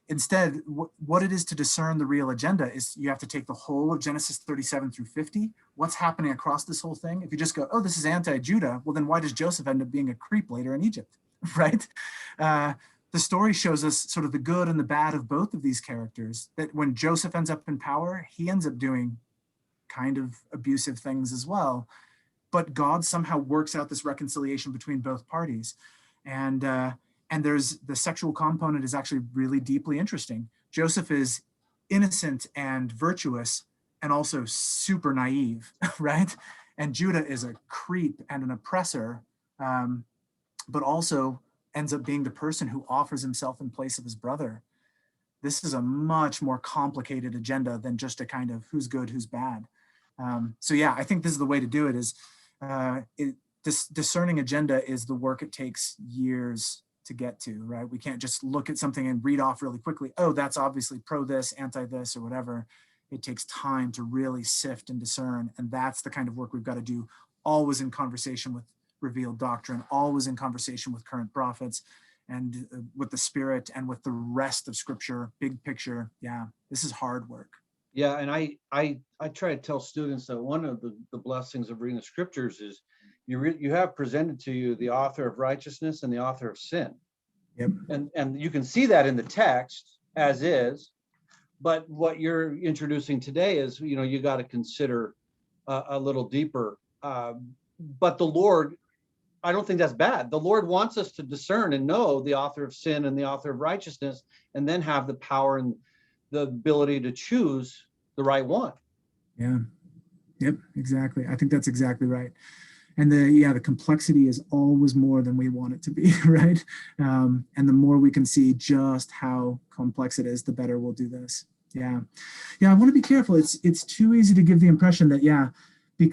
Instead, what it is to discern the real agenda is you have to take the whole of Genesis 37 through 50. What's happening across this whole thing? If you just go, oh, this is anti-Judah, well, then why does Joseph end up being a creep later in Egypt, right? The story shows us sort of the good and the bad of both of these characters, that when Joseph ends up in power, he ends up doing kind of abusive things as well. But God somehow works out this reconciliation between both parties. And there's the sexual component is actually really deeply interesting. Joseph is innocent and virtuous and also super naive, right? And Judah is a creep and an oppressor, but also ends up being the person who offers himself in place of his brother. This is a much more complicated agenda than just a kind of who's good, who's bad. So yeah, I think this is the way to do it is this discerning agenda is the work it takes years to get to, right? We can't just look at something and read off really quickly. Oh, that's obviously pro this, anti this, or whatever. It takes time to really sift and discern. And that's the kind of work we've got to do, always in conversation with revealed doctrine, always in conversation with current prophets and with the Spirit and with the rest of Scripture, big picture. Yeah, this is hard work. Yeah, and I try to tell students that one of the blessings of reading the Scriptures is you have presented to you the author of righteousness and the author of sin. Yep. And you can see that in the text as is, but what you're introducing today is, you got to consider a little deeper. But the Lord, I don't think that's bad. The Lord wants us to discern and know the author of sin and the author of righteousness, and then have the power and the ability to choose the right one. Yeah. Yep, exactly. I think that's exactly right. And the complexity is always more than we want it to be, right? And the more we can see just how complex it is, the better we'll do this. Yeah. I want to be careful. It's too easy to give the impression that,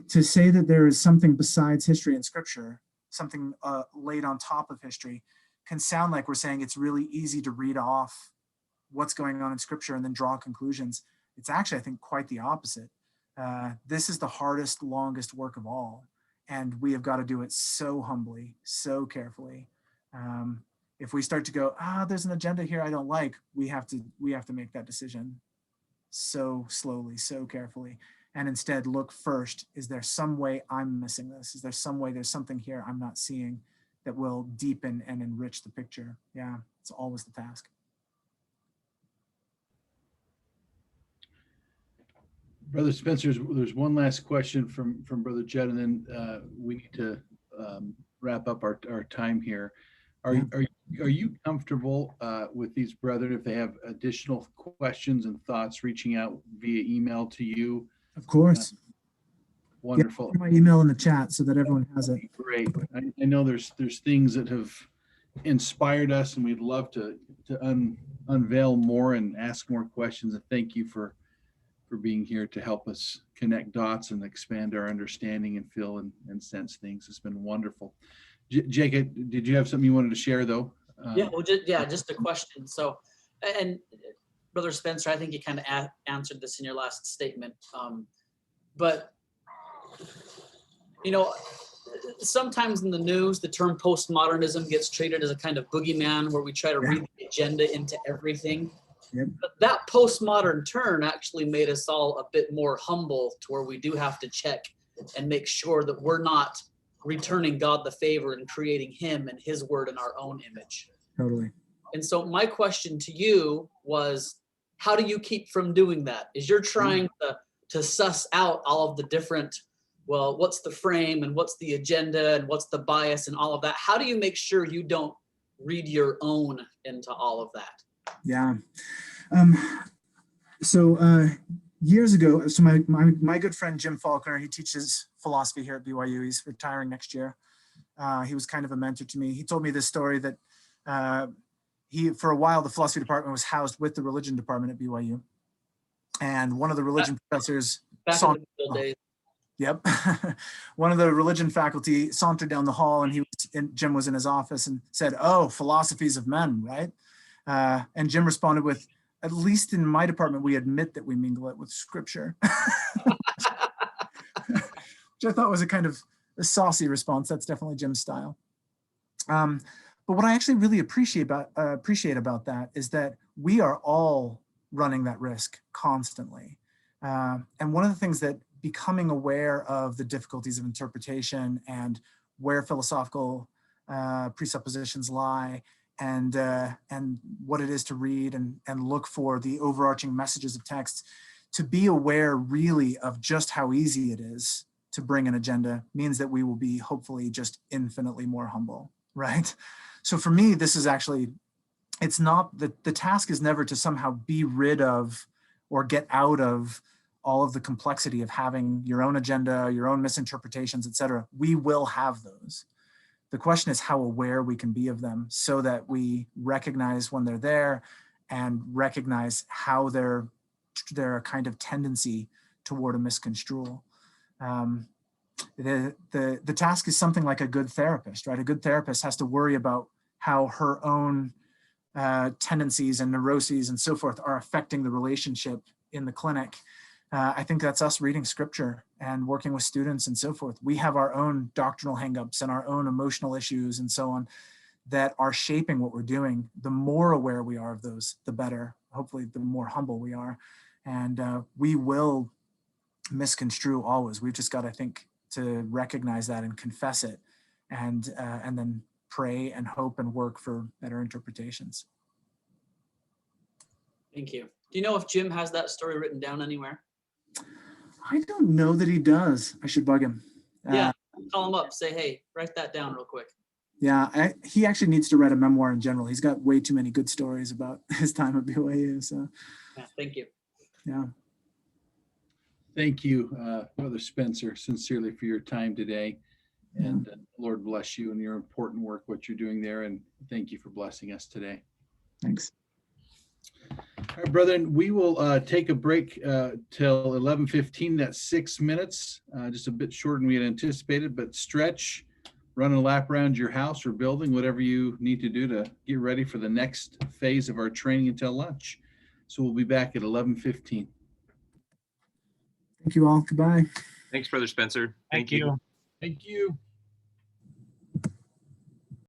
to say that there is something besides history and Scripture, something laid on top of history, can sound like we're saying it's really easy to read off what's going on in Scripture and then draw conclusions. It's actually, I think, quite the opposite. This is the hardest, longest work of all. And we have got to do it so humbly, so carefully. If we start to go, there's an agenda here I don't like, we have to make that decision so slowly, so carefully. And instead look first, is there some way I'm missing this? Is there some way there's something here I'm not seeing that will deepen and enrich the picture? Yeah, it's always the task. Brother Spencer, there's one last question from Brother Judd, and then we need to wrap up our time here. Are, Yeah. are you comfortable with these brethren if they have additional questions and thoughts reaching out via email to you? Of course. Wonderful. Yeah, my email in the chat so that everyone has it. Great. I know there's things that have inspired us, and we'd love to unveil more and ask more questions. And thank you for being here to help us connect dots and expand our understanding and feel and sense things. It's been wonderful. Jacob, did you have something you wanted to share though? Yeah, well, just a question. So, and Brother Spencer, I think you kind of answered this in your last statement. But you know, sometimes in the news, the term postmodernism gets treated as a kind of boogeyman where we try to read the agenda into everything. Yep. But that postmodern turn actually made us all a bit more humble to where we do have to check and make sure that we're not returning God the favor and creating him and his word in our own image. Totally. And so my question to you was, how do you keep from doing that? Is you're trying to suss out all of the different, well, what's the frame and what's the agenda and what's the bias and all of that? How do you make sure you don't read your own into all of that? Yeah. So years ago, so my good friend Jim Faulkner, he teaches philosophy here at BYU. He's retiring next year. He was kind of a mentor to me. He told me this story that for a while, the philosophy department was housed with the religion department at BYU. And one of the religion professors Back in the old days. Yep. One of the religion faculty sauntered down the hall, and Jim was in his office and said, "Oh, philosophies of men, right?" And Jim responded with, "At least in my department, we admit that we mingle it with scripture." Which I thought was a kind of a saucy response. That's definitely Jim's style. But what I actually really appreciate about that is that we are all running that risk constantly. And one of the things that becoming aware of the difficulties of interpretation and where philosophical presuppositions lie and what it is to read and look for the overarching messages of text, to be aware really of just how easy it is to bring an agenda means that we will be hopefully just infinitely more humble, right? So for me, this is actually, it's not, the task is never to somehow be rid of or get out of all of the complexity of having your own agenda, your own misinterpretations, et cetera. We will have those. The question is how aware we can be of them so that we recognize when they're there and recognize how they're a kind of tendency toward a misconstrual. The task is something like a good therapist, right? A good therapist has to worry about how her own tendencies and neuroses and so forth are affecting the relationship in the clinic. I think that's us reading scripture and working with students and so forth. We have our own doctrinal hangups and our own emotional issues and so on that are shaping what we're doing. The more aware we are of those, the better. Hopefully, the more humble we are. And we will misconstrue always. We've just got, I think, to recognize that and confess it and then pray and hope and work for better interpretations. Thank you. Do you know if Jim has that story written down anywhere? I don't know that he does. I should bug him. Yeah, call him up. Say, hey, write that down real quick. Yeah, he actually needs to write a memoir in general. He's got way too many good stories about his time at BYU. So, yeah, thank you. Yeah. Thank you, Brother Spencer, sincerely for your time today. And Lord bless you and your important work, what you're doing there. And thank you for blessing us today. Thanks. All right, brethren, we will take a break till 11:15. That's 6 minutes, just a bit shorter than we had anticipated, but stretch, run a lap around your house or building, whatever you need to do to get ready for the next phase of our training until lunch. So we'll be back at 11:15. Thank you all. Goodbye. Thanks, Brother Spencer. Thank you. Thank you.